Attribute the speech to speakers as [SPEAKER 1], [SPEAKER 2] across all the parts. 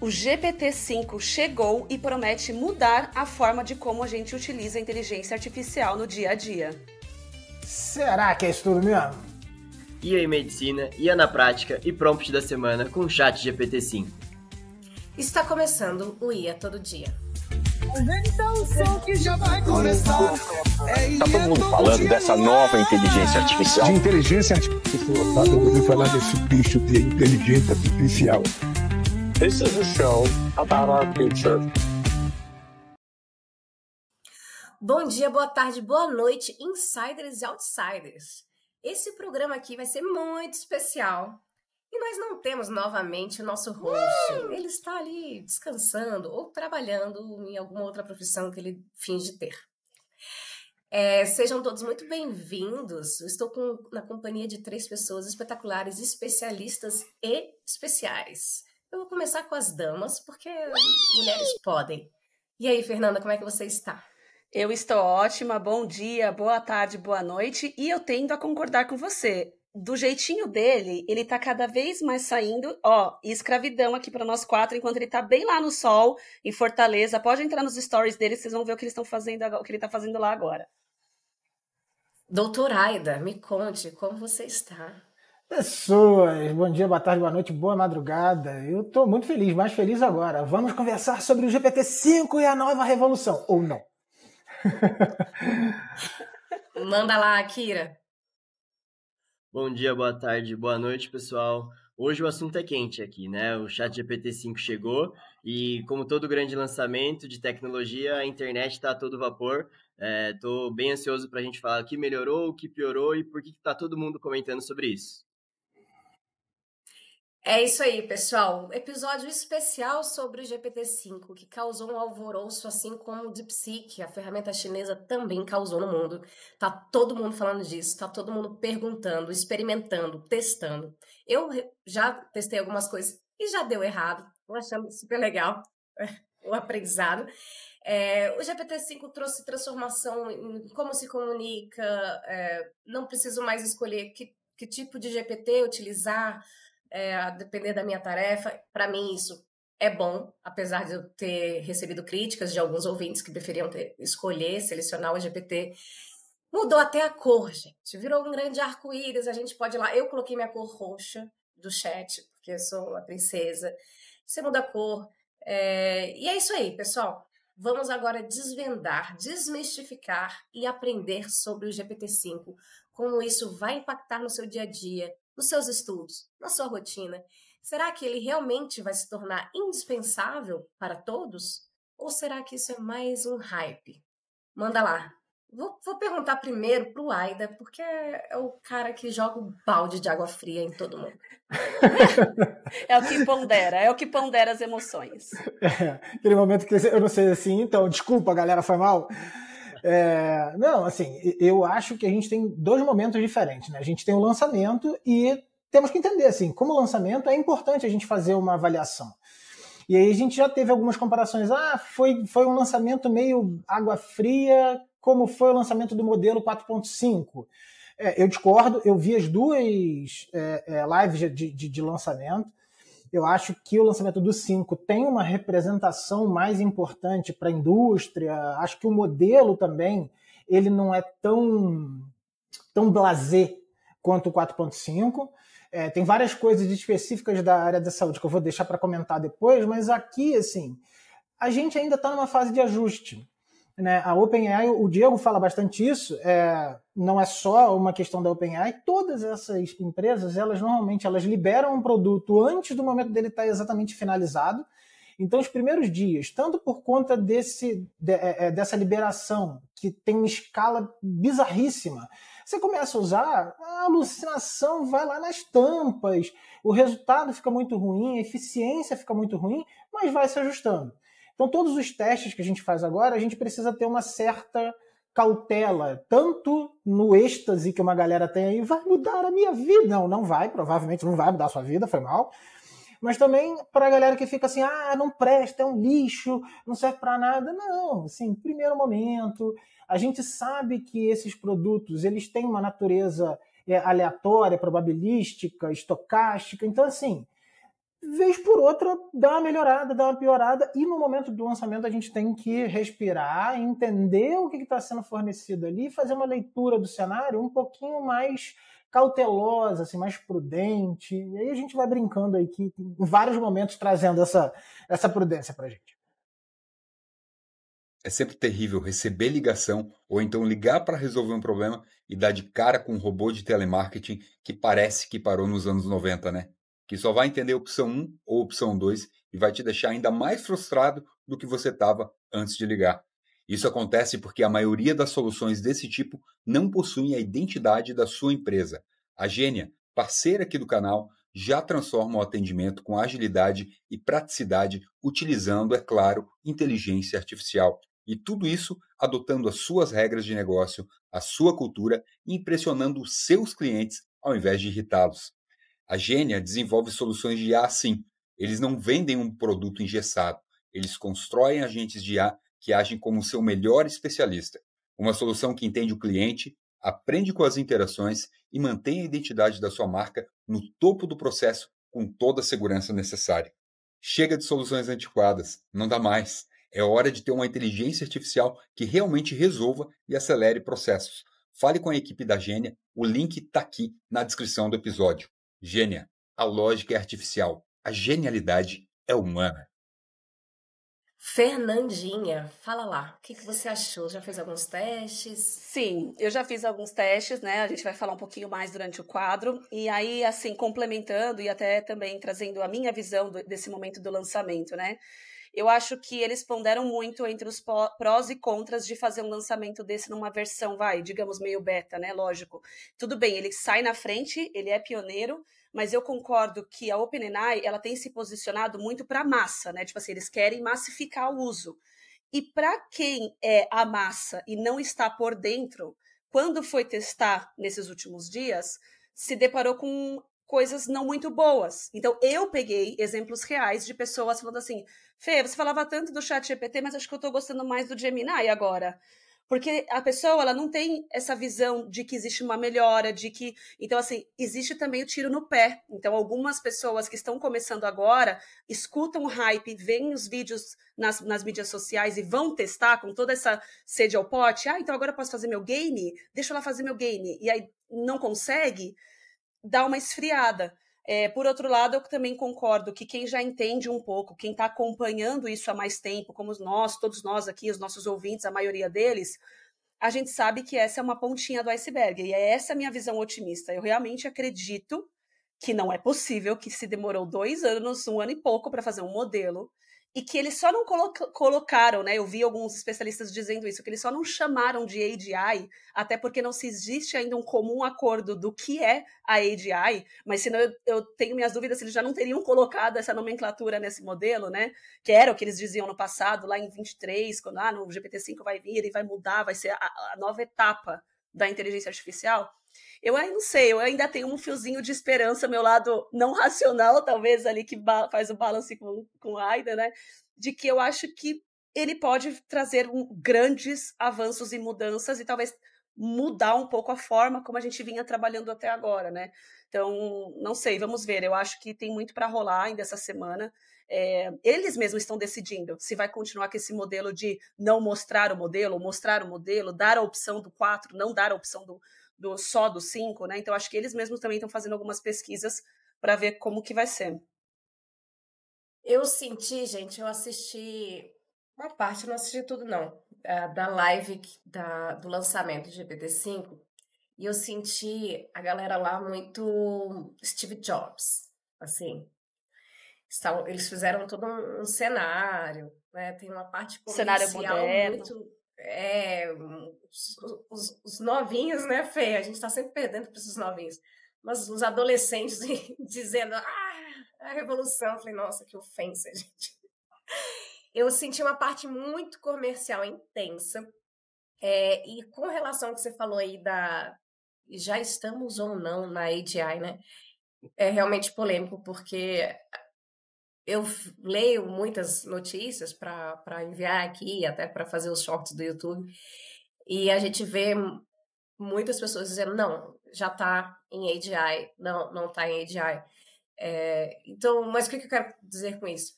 [SPEAKER 1] O GPT-5 chegou e promete mudar a forma de como a gente utiliza a inteligência artificial no dia a dia.
[SPEAKER 2] Será que é isso tudo mesmo?
[SPEAKER 3] IA em medicina, IA na prática e prompt da semana com o chat GPT-5.
[SPEAKER 4] Está começando o IA Todo Dia.
[SPEAKER 5] Então o som que já vai começar.
[SPEAKER 6] Tá todo mundo falando dessa nova inteligência artificial.
[SPEAKER 7] De inteligência artificial, tá? Eu ouvi falar desse bicho de inteligência artificial.
[SPEAKER 6] This is a show about our future.
[SPEAKER 4] Bom dia, boa tarde, boa noite, insiders e outsiders. Esse programa aqui vai ser muito especial. E nós não temos novamente o nosso host. Ele está ali descansando ou trabalhando em alguma outra profissão que ele finge ter. Sejam todos muito bem-vindos. Eu estou na companhia de 3 pessoas espetaculares, especialistas e especiais. Eu vou começar com as damas, porque mulheres podem. E aí, Fernanda, como é que você está?
[SPEAKER 1] Eu estou ótima, bom dia, boa tarde, boa noite, e eu tendo a concordar com você. Do jeitinho dele, ele tá cada vez mais saindo, escravidão aqui para nós 4, enquanto ele tá bem lá no sol, em Fortaleza. Pode entrar nos stories dele, vocês vão ver o que eles estão fazendo, o que ele tá fazendo lá agora.
[SPEAKER 4] Doutora Aida, me conte, como você está?
[SPEAKER 2] Pessoas, bom dia, boa tarde, boa noite, boa madrugada. Eu tô muito feliz, mais feliz agora. Vamos conversar sobre o GPT-5 e a nova revolução, ou não?
[SPEAKER 4] Manda lá, Akira.
[SPEAKER 3] Bom dia, boa tarde, boa noite, pessoal. Hoje o assunto é quente aqui, né? O chat GPT-5 chegou e, como todo grande lançamento de tecnologia, a internet está a todo vapor. Tô bem ansioso para a gente falar o que melhorou, o que piorou e por que está todo mundo comentando sobre isso.
[SPEAKER 4] É isso aí, pessoal. Episódio especial sobre o GPT-5, que causou um alvoroço, assim como o DeepSeek, a ferramenta chinesa, também causou no mundo. Tá todo mundo falando disso, tá todo mundo perguntando, experimentando, testando. Eu já testei algumas coisas e já deu errado. Tô achando super legal o aprendizado. O GPT-5 trouxe transformação em como se comunica, não preciso mais escolher que tipo de GPT utilizar, a depender da minha tarefa. Para mim isso é bom, apesar de eu ter recebido críticas de alguns ouvintes que preferiam selecionar o GPT. Mudou até a cor, gente. Virou um grande arco-íris, a gente pode ir lá. Eu coloquei minha cor roxa do chat, porque eu sou uma princesa. Você muda a cor. E é isso aí, pessoal. Vamos agora desvendar, desmistificar e aprender sobre o GPT-5, como isso vai impactar no seu dia a dia, nos seus estudos, na sua rotina. Será que ele realmente vai se tornar indispensável para todos? Ou será que isso é mais um hype? Manda lá. Vou perguntar primeiro pro Aida, porque é o cara que joga um balde de água fria em todo mundo.
[SPEAKER 1] É o que pondera as emoções.
[SPEAKER 2] Aquele momento que eu não sei assim, então, desculpa, galera, foi mal. Não, assim, eu acho que a gente tem 2 momentos diferentes, né? A gente tem o lançamento e temos que entender, assim, como lançamento é importante a gente fazer uma avaliação. E aí a gente já teve algumas comparações. Foi um lançamento meio água fria, como foi o lançamento do modelo 4.5. Eu discordo, eu vi as 2 lives de lançamento. Eu acho que o lançamento do 5 tem uma representação mais importante para a indústria. Acho que o modelo também ele não é tão blasé quanto o 4.5. Tem várias coisas específicas da área da saúde que eu vou deixar para comentar depois, mas aqui, assim, a gente ainda está numa fase de ajuste, né? A OpenAI, o Diego fala bastante isso, não é só uma questão da OpenAI, todas essas empresas, elas normalmente liberam um produto antes do momento dele estar exatamente finalizado. Então, os primeiros dias, tanto por conta dessa liberação, que tem uma escala bizarríssima, você começa a usar, a alucinação vai lá nas tampas, o resultado fica muito ruim, a eficiência fica muito ruim, mas vai se ajustando. Então, todos os testes que a gente faz agora, a gente precisa ter uma certa cautela, tanto no êxtase que uma galera tem aí, vai mudar a minha vida. Não vai, provavelmente não vai mudar a sua vida, foi mal. Mas também para a galera que fica assim, não presta, é um lixo, não serve para nada. Não, assim, primeiro momento, a gente sabe que esses produtos, eles têm uma natureza aleatória, probabilística, estocástica. Então, assim, vez por outra, dá uma melhorada, dá uma piorada, e no momento do lançamento a gente tem que respirar, entender o que está sendo fornecido ali, fazer uma leitura do cenário um pouquinho mais cautelosa, assim, mais prudente, e aí a gente vai brincando aí que em vários momentos trazendo essa prudência pra gente.
[SPEAKER 8] É sempre terrível receber ligação ou então ligar para resolver um problema e dar de cara com um robô de telemarketing que parece que parou nos anos 90, né? Que só vai entender opção 1 ou opção 2 e vai te deixar ainda mais frustrado do que você estava antes de ligar. Isso acontece porque a maioria das soluções desse tipo não possuem a identidade da sua empresa. A Gênia, parceira aqui do canal, já transforma o atendimento com agilidade e praticidade, utilizando, é claro, inteligência artificial. E tudo isso adotando as suas regras de negócio, a sua cultura e impressionando os seus clientes ao invés de irritá-los. A Gênia desenvolve soluções de IA assim. Eles não vendem um produto engessado. Eles constroem agentes de IA que agem como seu melhor especialista. Uma solução que entende o cliente, aprende com as interações e mantém a identidade da sua marca no topo do processo com toda a segurança necessária. Chega de soluções antiquadas, não dá mais. É hora de ter uma inteligência artificial que realmente resolva e acelere processos. Fale com a equipe da Gênia, o link está aqui na descrição do episódio. Gênia, a lógica é artificial, a genialidade é humana.
[SPEAKER 4] Fernandinha, fala lá, o que você achou? Já fez alguns testes?
[SPEAKER 1] Sim, eu já fiz alguns testes, né? A gente vai falar um pouquinho mais durante o quadro. E aí, assim, complementando e até também trazendo a minha visão desse momento do lançamento, né? Eu acho que eles ponderam muito entre os prós e contras de fazer um lançamento desse numa versão, digamos, meio beta, né? Lógico. Tudo bem, ele sai na frente, ele é pioneiro, mas eu concordo que a OpenAI, ela tem se posicionado muito para a massa, né? Tipo assim, eles querem massificar o uso. E para quem é a massa e não está por dentro, quando foi testar nesses últimos dias, se deparou com coisas não muito boas. Então, eu peguei exemplos reais de pessoas falando assim, Fê, você falava tanto do ChatGPT, mas acho que eu estou gostando mais do Gemini agora. Porque a pessoa, ela não tem essa visão de que existe uma melhora, de que... Então, assim, existe também o tiro no pé. Então, algumas pessoas que estão começando agora, escutam o hype, veem os vídeos nas mídias sociais e vão testar com toda essa sede ao pote. Então agora eu posso fazer meu game? Deixa eu lá fazer meu game. E aí não consegue, dá uma esfriada. Por outro lado, eu também concordo que quem já entende um pouco, quem está acompanhando isso há mais tempo, como nós, todos nós aqui, os nossos ouvintes, a maioria deles, a gente sabe que essa é uma pontinha do iceberg. E é essa a minha visão otimista. Eu realmente acredito que não é possível, que se demorou 2 anos, 1 ano e pouco para fazer um modelo, e que eles só não colocaram, né? Eu vi alguns especialistas dizendo isso, que eles só não chamaram de AGI, até porque não se existe ainda um comum acordo do que é a AGI, mas senão eu tenho minhas dúvidas se eles já não teriam colocado essa nomenclatura nesse modelo, né? Que era o que eles diziam no passado, lá em 23, quando no GPT-5 vai vir e vai mudar, vai ser a nova etapa da inteligência artificial. Eu ainda não sei, eu ainda tenho um fiozinho de esperança, meu lado não racional, talvez, ali que faz o balance com a Aida, né? De que eu acho que ele pode trazer grandes avanços e mudanças e talvez mudar um pouco a forma como a gente vinha trabalhando até agora, né? Então, não sei, vamos ver. Eu acho que tem muito para rolar ainda essa semana. Eles mesmos estão decidindo se vai continuar com esse modelo de não mostrar o modelo, dar a opção do 4, não dar a opção só do 5, né? Então, acho que eles mesmos também estão fazendo algumas pesquisas para ver como que vai ser.
[SPEAKER 4] Eu senti, gente, eu assisti uma parte, não assisti tudo, não, da live do lançamento do GPT-5, e eu senti a galera lá muito Steve Jobs, assim. Eles fizeram todo um cenário, né? Tem uma parte comercial
[SPEAKER 1] cenário moderno.
[SPEAKER 4] Muito... os novinhos, né, Fê? A gente tá sempre perdendo para esses novinhos. Mas os adolescentes dizendo, a revolução. Eu falei, nossa, que ofensa, gente. Eu senti uma parte muito comercial intensa. E com relação ao que você falou aí já estamos ou não na AGI, né? É realmente polêmico, porque eu leio muitas notícias para enviar aqui, até para fazer os shorts do YouTube, e a gente vê muitas pessoas dizendo, não, já está em AGI, não está em AGI. Então, mas o que eu quero dizer com isso?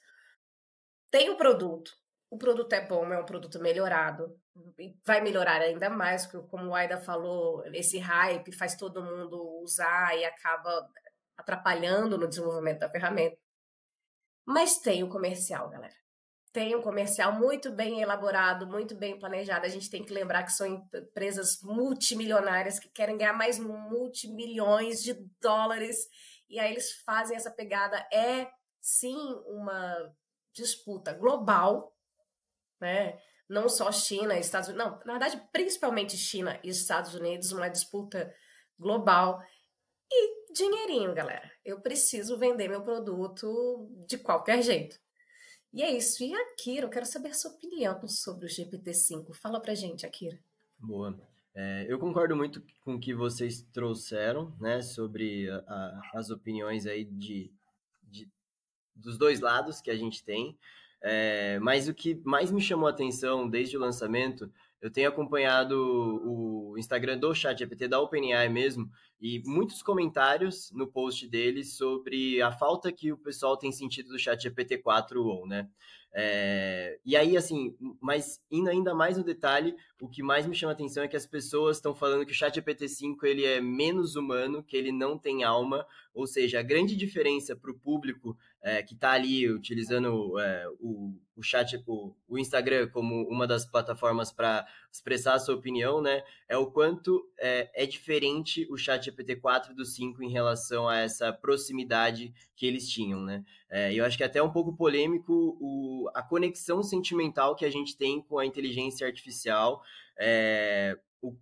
[SPEAKER 4] Tem o produto é bom, é um produto melhorado, e vai melhorar ainda mais, porque como o Aida falou, esse hype faz todo mundo usar e acaba atrapalhando no desenvolvimento da ferramenta. Mas tem o comercial, galera. Tem um comercial muito bem elaborado, muito bem planejado. A gente tem que lembrar que são empresas multimilionárias que querem ganhar mais multimilhões de dólares. E aí eles fazem essa pegada. É, sim, uma disputa global, né? Não só China e Estados Unidos. Não, na verdade, principalmente China e Estados Unidos, uma disputa global. E dinheirinho, galera. Eu preciso vender meu produto de qualquer jeito. E é isso. E Akira, eu quero saber a sua opinião sobre o GPT-5. Fala pra gente, Akira.
[SPEAKER 3] Boa. Eu concordo muito com o que vocês trouxeram, né, sobre as opiniões aí dos dois lados que a gente tem. Mas o que mais me chamou a atenção desde o lançamento, eu tenho acompanhado o Instagram do ChatGPT, da OpenAI mesmo, e muitos comentários no post deles sobre a falta que o pessoal tem sentido do ChatGPT 4.0, né? E aí, assim, mas indo ainda mais no detalhe, o que mais me chama a atenção é que as pessoas estão falando que o ChatGPT 5 ele é menos humano, que ele não tem alma, ou seja, a grande diferença para o público que está ali utilizando o chat, o Instagram como uma das plataformas para expressar a sua opinião, né? É o quanto é diferente o ChatGPT 4 do 5 em relação a essa proximidade que eles tinham, né? Eu acho que é até um pouco polêmico a conexão sentimental que a gente tem com a inteligência artificial,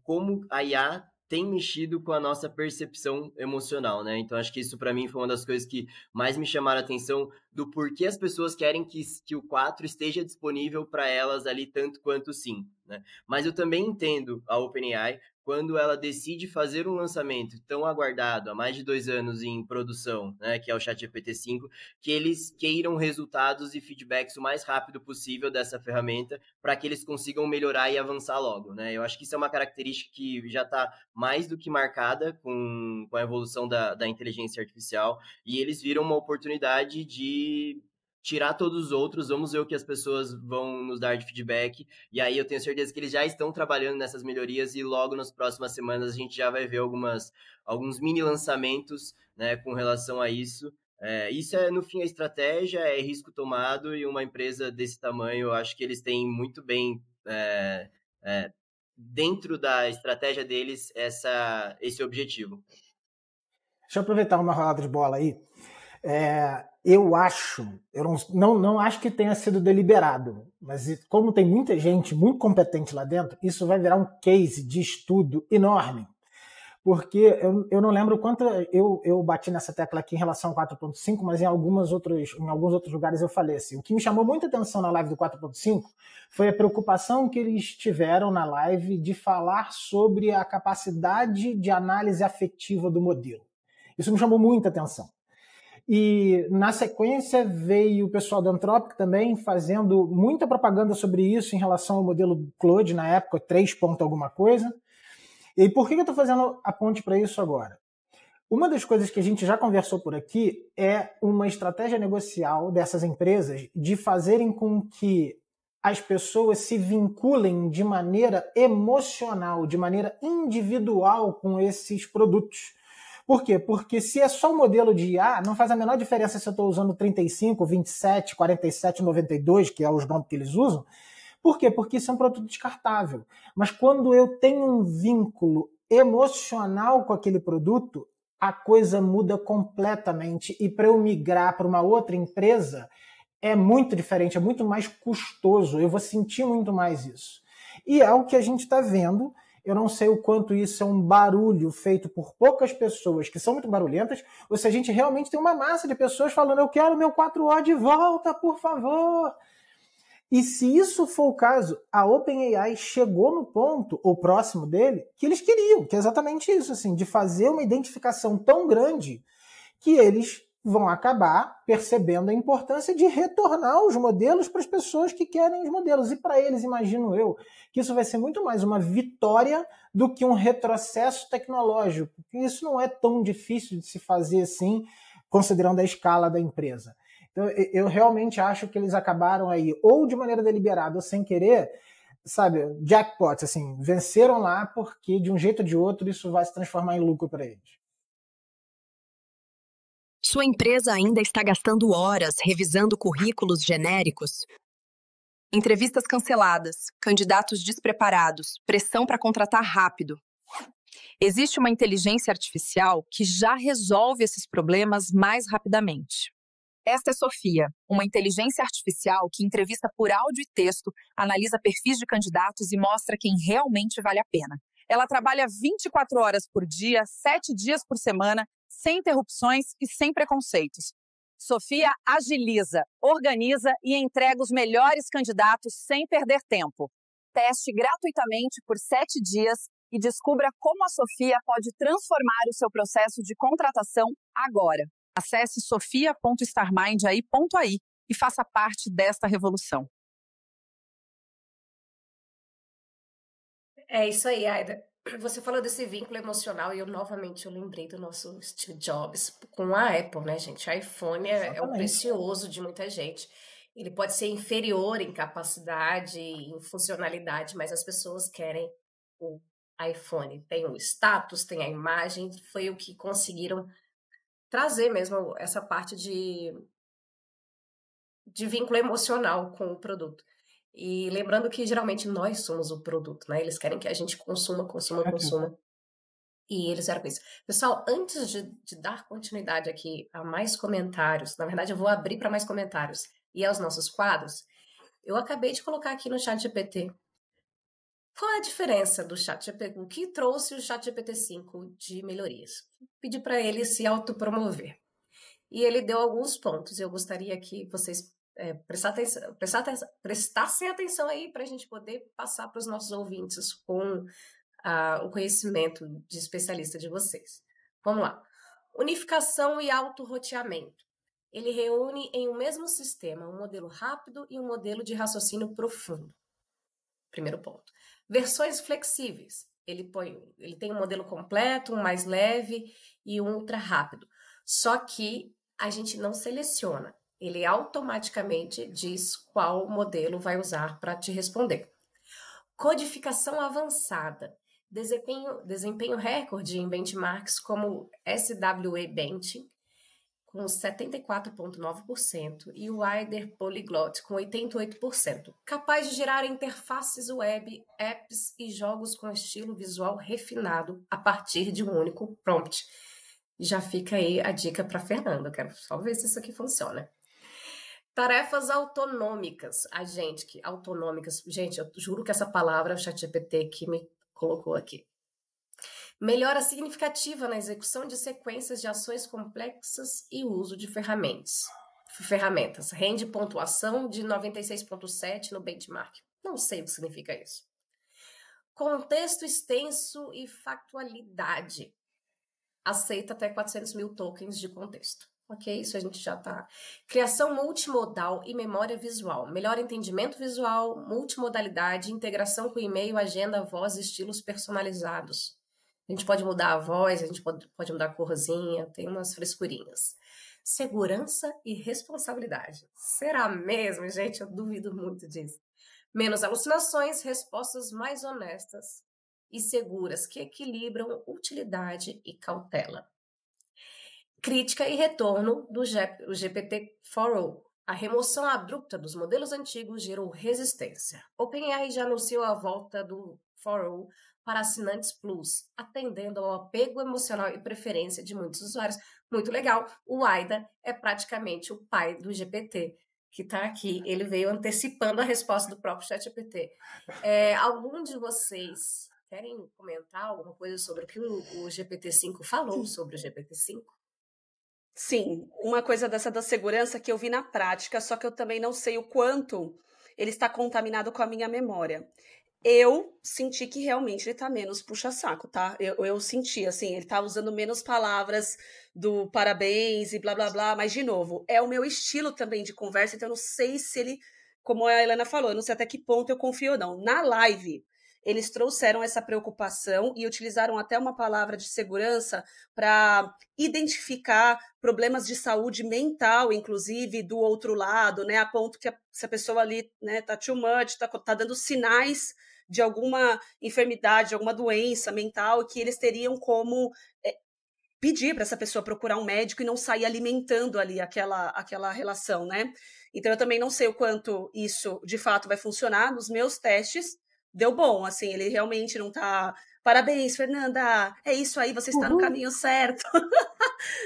[SPEAKER 3] como a IA tem mexido com a nossa percepção emocional, né? Então, acho que isso, para mim, foi uma das coisas que mais me chamaram a atenção do porquê as pessoas querem que o 4 esteja disponível para elas ali tanto quanto o 5, né? Mas eu também entendo a OpenAI quando ela decide fazer um lançamento tão aguardado, há mais de 2 anos em produção, né, que é o ChatGPT-5, que eles queiram resultados e feedbacks o mais rápido possível dessa ferramenta para que eles consigam melhorar e avançar logo, né? Eu acho que isso é uma característica que já está mais do que marcada com a evolução da inteligência artificial, e eles viram uma oportunidade de tirar todos os outros, vamos ver o que as pessoas vão nos dar de feedback, e aí eu tenho certeza que eles já estão trabalhando nessas melhorias, e logo nas próximas semanas a gente já vai ver alguns mini lançamentos, né, com relação a isso. Isso no fim, a estratégia, é risco tomado, e uma empresa desse tamanho, eu acho que eles têm muito bem, dentro da estratégia deles, esse objetivo.
[SPEAKER 2] Deixa eu aproveitar uma rolada de bola aí. Eu não acho que tenha sido deliberado, mas como tem muita gente muito competente lá dentro, isso vai virar um case de estudo enorme. Porque eu não lembro quanto eu bati nessa tecla aqui em relação ao 4.5, mas em alguns outros lugares eu falei assim. O que me chamou muita atenção na live do 4.5 foi a preocupação que eles tiveram na live de falar sobre a capacidade de análise afetiva do modelo. Isso me chamou muita atenção. E na sequência veio o pessoal do Anthropic também fazendo muita propaganda sobre isso em relação ao modelo Claude na época, 3 ponto alguma coisa. E por que eu estou fazendo a ponte para isso agora? Uma das coisas que a gente já conversou por aqui é uma estratégia negocial dessas empresas de fazerem com que as pessoas se vinculem de maneira emocional, de maneira individual com esses produtos. Por quê? Porque se é só o modelo de IA, não faz a menor diferença se eu estou usando 35, 27, 47, 92, que é os nomes que eles usam. Por quê? Porque isso é um produto descartável. Mas quando eu tenho um vínculo emocional com aquele produto, a coisa muda completamente. E para eu migrar para uma outra empresa, é muito diferente, é muito mais custoso. Eu vou sentir muito mais isso. E é o que a gente está vendo. Eu não sei o quanto isso é um barulho feito por poucas pessoas que são muito barulhentas, ou se a gente realmente tem uma massa de pessoas falando: eu quero meu 4O de volta, por favor. E se isso for o caso, a OpenAI chegou no ponto, ou próximo dele, que eles queriam, que é exatamente isso, assim, de fazer uma identificação tão grande que eles vão acabar percebendo a importância de retornar os modelos para as pessoas que querem os modelos. E para eles, imagino eu, que isso vai ser muito mais uma vitória do que um retrocesso tecnológico. Porque isso não é tão difícil de se fazer assim, considerando a escala da empresa. Então, eu realmente acho que eles acabaram aí, ou de maneira deliberada ou sem querer, sabe, jackpot, assim, venceram lá porque de um jeito ou de outro isso vai se transformar em lucro para eles.
[SPEAKER 9] Sua empresa ainda está gastando horas revisando currículos genéricos? Entrevistas canceladas, candidatos despreparados, pressão para contratar rápido. Existe uma inteligência artificial que já resolve esses problemas mais rapidamente. Esta é Sofia, uma inteligência artificial que entrevista por áudio e texto, analisa perfis de candidatos e mostra quem realmente vale a pena. Ela trabalha 24 horas por dia, 7 dias por semana, sem interrupções e sem preconceitos. Sofia agiliza, organiza e entrega os melhores candidatos sem perder tempo. Teste gratuitamente por 7 dias e descubra como a Sofia pode transformar o seu processo de contratação agora. Acesse sofia.starmind.ai e faça parte desta revolução.
[SPEAKER 4] É isso aí, Aida. Você falou desse vínculo emocional e eu lembrei do nosso Steve Jobs com a Apple, né, gente? O iPhone é o precioso de muita gente. Ele pode ser inferior em capacidade, em funcionalidade, mas as pessoas querem o iPhone. Tem o status, tem a imagem, foi o que conseguiram trazer mesmo essa parte de vínculo emocional com o produto. E lembrando que geralmente nós somos o produto, né? Eles querem que a gente consuma. E eles eram com isso. Pessoal, antes de dar continuidade aqui a mais comentários, na verdade eu vou abrir para mais comentários e aos nossos quadros, eu acabei de colocar aqui no ChatGPT. Qual é a diferença do ChatGPT? O que trouxe o ChatGPT 5 de melhorias? Pedi para ele se autopromover. E ele deu alguns pontos. Eu gostaria que vocês prestassem atenção aí para a gente poder passar para os nossos ouvintes com o conhecimento de especialista de vocês. Vamos lá. Unificação e autorroteamento. Ele reúne em um mesmo sistema um modelo rápido e um modelo de raciocínio profundo. Primeiro ponto. Versões flexíveis. Ele tem um modelo completo, um mais leve e um ultra rápido. Só que a gente não seleciona. Ele automaticamente diz qual modelo vai usar para te responder. Codificação avançada. Desempenho recorde em benchmarks como SWE Bench, com 74,9%, e o Wider Polyglot, com 88%. Capaz de gerar interfaces web, apps e jogos com estilo visual refinado a partir de um único prompt. Já fica aí a dica para Fernanda. Quero só ver se isso aqui funciona. Tarefas autonômicas. Gente, eu juro que essa palavra é o ChatGPT que me colocou aqui. Melhora significativa na execução de sequências de ações complexas e uso de ferramentas. Rende pontuação de 96,7 no benchmark. Não sei o que significa isso. Contexto extenso e factualidade. Aceita até 400 mil tokens de contexto. Ok, isso a gente já tá. Criação multimodal e memória visual. Melhor entendimento visual, multimodalidade, integração com e-mail, agenda, voz e estilos personalizados. A gente pode mudar a voz, a gente pode mudar a corzinha, tem umas frescurinhas. Segurança e responsabilidade. Será mesmo, gente? Eu duvido muito disso. Menos alucinações, respostas mais honestas e seguras que equilibram utilidade e cautela. Crítica e retorno do GPT-4o. A remoção abrupta dos modelos antigos gerou resistência. OpenAI já anunciou a volta do 4o para assinantes Plus, atendendo ao apego emocional e preferência de muitos usuários. Muito legal. O Aida é praticamente o pai do GPT, que está aqui. Ele veio antecipando a resposta do próprio ChatGPT. Algum de vocês querem comentar alguma coisa sobre o que o GPT-5 falou sobre o GPT-5?
[SPEAKER 1] Sim, uma coisa dessa da segurança que eu vi na prática, só que eu também não sei o quanto ele está contaminado com a minha memória. Eu senti que realmente ele tá menos puxa-saco, tá? Eu senti, assim, ele tá usando menos palavras do parabéns e blá, blá, blá, mas, de novo, é o meu estilo também de conversa, então eu não sei se ele, como a Helena falou, eu não sei até que ponto eu confio ou não. Na live, eles trouxeram essa preocupação e utilizaram até uma palavra de segurança para identificar problemas de saúde mental, inclusive, do outro lado, né, a ponto que se a pessoa ali, né, tá too much, tá dando sinais de alguma enfermidade, de alguma doença mental, que eles teriam como pedir para essa pessoa procurar um médico e não sair alimentando ali aquela relação, né? Então, eu também não sei o quanto isso, de fato, vai funcionar. Nos meus testes, deu bom, assim, ele realmente não tá... Parabéns, Fernanda! É isso aí, você está no caminho certo.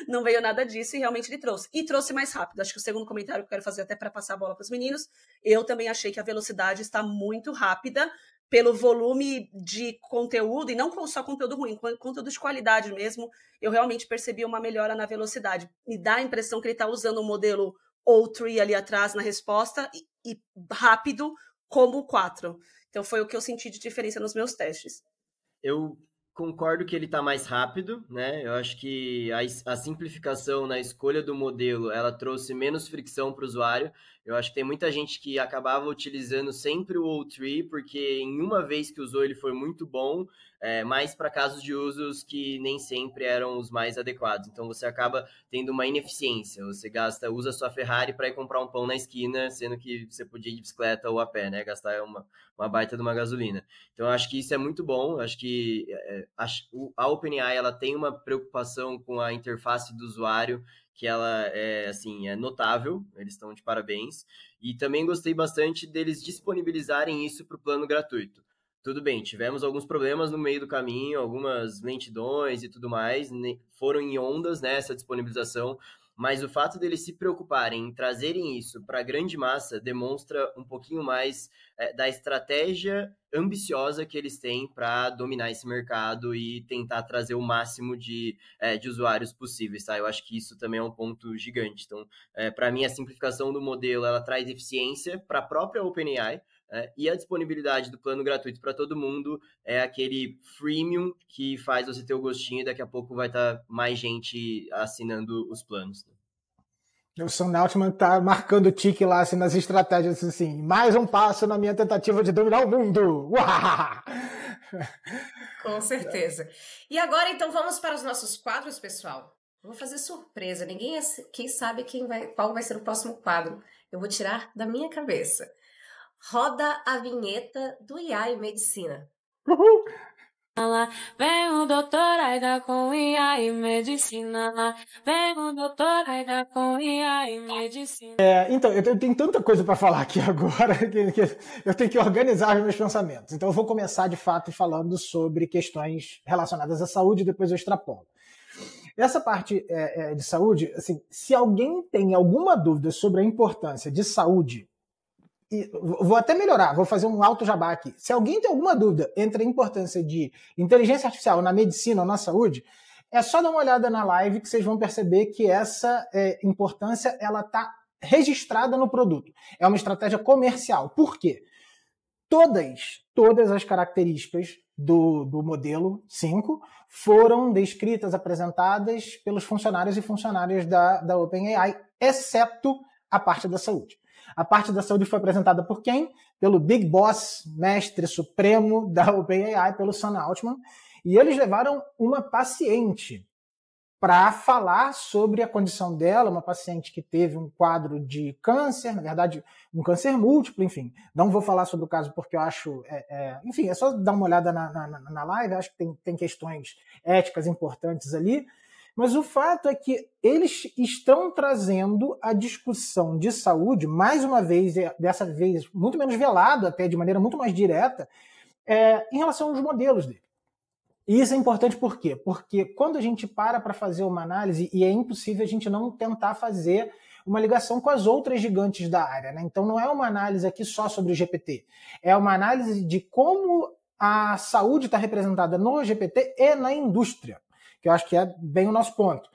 [SPEAKER 1] Não veio nada disso e realmente ele trouxe. E trouxe mais rápido. Acho que o segundo comentário que eu quero fazer até para passar a bola para os meninos, eu também achei que a velocidade está muito rápida, pelo volume de conteúdo, e não só conteúdo ruim, conteúdo de qualidade mesmo, eu realmente percebi uma melhora na velocidade. Me dá a impressão que ele está usando o modelo O3 ali atrás na resposta, e rápido como o 4. Então foi o que eu senti de diferença nos meus testes.
[SPEAKER 3] Eu concordo que ele está mais rápido, né? Eu acho que a simplificação na escolha do modelo, ela trouxe menos fricção para o usuário. Eu acho que tem muita gente que acabava utilizando sempre o O3, porque em uma vez que usou ele foi muito bom, mas para casos de usos que nem sempre eram os mais adequados. Então você acaba tendo uma ineficiência. Você usa a sua Ferrari para ir comprar um pão na esquina, sendo que você podia ir de bicicleta ou a pé, né? Gastar uma baita de uma gasolina. Então eu acho que isso é muito bom. Eu acho que a OpenAI ela tem uma preocupação com a interface do usuário, que ela é notável, eles estão de parabéns. E também gostei bastante deles disponibilizarem isso para o plano gratuito. Tudo bem, tivemos alguns problemas no meio do caminho, algumas lentidões e tudo mais, foram em ondas, né, essa disponibilização, mas o fato deles se preocuparem em trazerem isso para a grande massa demonstra um pouquinho mais da estratégia ambiciosa que eles têm para dominar esse mercado e tentar trazer o máximo de usuários possíveis, tá? Eu acho que isso também é um ponto gigante. Então, para mim, a simplificação do modelo, ela traz eficiência para a própria OpenAI, e a disponibilidade do plano gratuito para todo mundo é aquele freemium que faz você ter o gostinho e daqui a pouco vai estar mais gente assinando os planos.
[SPEAKER 2] O Sam Altman tá marcando tique lá assim, nas estratégias, assim, mais um passo na minha tentativa de dominar o mundo. Uau!
[SPEAKER 4] Com certeza. E agora, então, vamos para os nossos quadros, pessoal. Eu vou fazer surpresa. Quem sabe qual vai ser o próximo quadro. Eu vou tirar da minha cabeça. Roda a vinheta do IA e Medicina.
[SPEAKER 2] Uhul!
[SPEAKER 10] Vem o doutor Aida com IA e Medicina. Vem o doutor Aida com IA e Medicina.
[SPEAKER 2] Então, eu tenho tanta coisa para falar aqui agora que eu tenho que organizar os meus pensamentos. Então, eu vou começar, de fato, falando sobre questões relacionadas à saúde e depois eu extrapolo. Essa parte de saúde, assim, se alguém tem alguma dúvida sobre a importância de saúde, e vou até melhorar, vou fazer um alto jabá aqui. Se alguém tem alguma dúvida entre a importância de inteligência artificial na medicina ou na saúde, é só dar uma olhada na live que vocês vão perceber que essa importância ela está registrada no produto. É uma estratégia comercial. Por quê? Todas as características do modelo 5 foram descritas, apresentadas pelos funcionários e funcionárias da OpenAI, exceto a parte da saúde. A parte da saúde foi apresentada por quem? Pelo Big Boss, mestre supremo da OpenAI, pelo Sam Altman. E eles levaram uma paciente para falar sobre a condição dela, uma paciente que teve um quadro de câncer, na verdade, um câncer múltiplo, enfim. Não vou falar sobre o caso porque eu acho... enfim, é só dar uma olhada na live, acho que tem questões éticas importantes ali. Mas o fato é que eles estão trazendo a discussão de saúde, mais uma vez, dessa vez muito menos velado, até de maneira muito mais direta, em relação aos modelos dele. E isso é importante por quê? Porque quando a gente para fazer uma análise, e é impossível a gente não tentar fazer uma ligação com as outras gigantes da área, né? Então não é uma análise aqui só sobre o GPT, é uma análise de como a saúde está representada no GPT e na indústria, que eu acho que é bem o nosso ponto.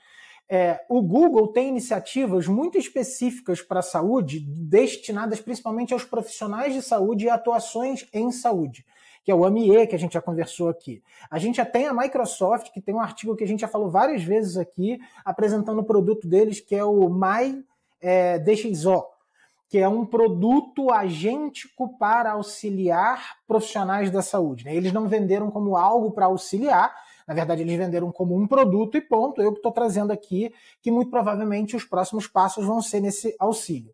[SPEAKER 2] O Google tem iniciativas muito específicas para a saúde, destinadas principalmente aos profissionais de saúde e atuações em saúde, que é o AMIE, que a gente já conversou aqui. A gente já tem a Microsoft, que tem um artigo que a gente já falou várias vezes aqui, apresentando o produto deles, que é o MyDXO, que é um produto agêntico para auxiliar profissionais da saúde, né? Eles não venderam como algo para auxiliar, na verdade eles venderam como um produto e ponto. Eu que estou trazendo aqui que muito provavelmente os próximos passos vão ser nesse auxílio.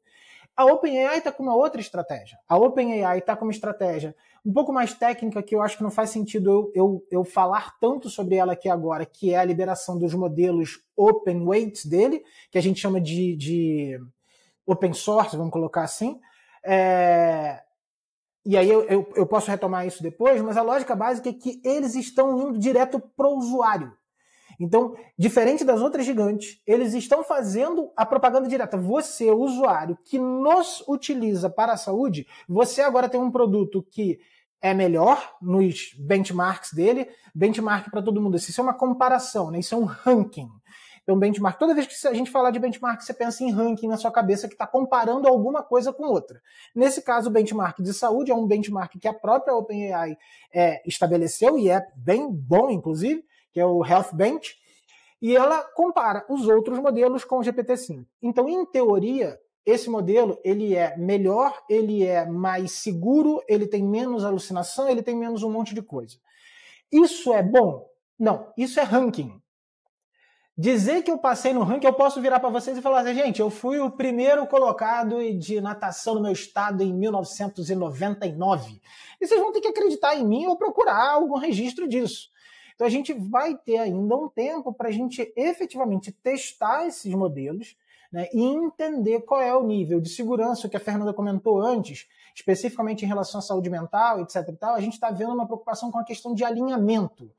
[SPEAKER 2] A OpenAI está com uma outra estratégia. A OpenAI está com uma estratégia um pouco mais técnica, que eu acho que não faz sentido eu falar tanto sobre ela aqui agora, que é a liberação dos modelos open weights dele, que a gente chama de open source, vamos colocar assim. E aí eu posso retomar isso depois, mas a lógica básica é que eles estão indo direto para o usuário. Então, diferente das outras gigantes, eles estão fazendo a propaganda direta. Você, usuário, que nos utiliza para a saúde, você agora tem um produto que é melhor nos benchmarks dele, benchmark para todo mundo. Isso é uma comparação, né? Isso é um ranking. Então, benchmark, toda vez que a gente falar de benchmark, você pensa em ranking na sua cabeça que está comparando alguma coisa com outra. Nesse caso, o benchmark de saúde é um benchmark que a própria OpenAI estabeleceu, e é bem bom, inclusive, que é o Health Bench, e ela compara os outros modelos com o GPT-5. Então, em teoria, esse modelo ele é melhor, ele é mais seguro, ele tem menos alucinação, ele tem menos um monte de coisa. Isso é bom? Não, isso é ranking. Dizer que eu passei no ranking, eu posso virar para vocês e falar assim, gente, eu fui o primeiro colocado de natação no meu estado em 1999. E vocês vão ter que acreditar em mim ou procurar algum registro disso. Então a gente vai ter ainda um tempo para a gente efetivamente testar esses modelos, né, e entender qual é o nível de segurança que a Fernanda comentou antes, especificamente em relação à saúde mental, etc. e tal. A gente está vendo uma preocupação com a questão de alinhamento.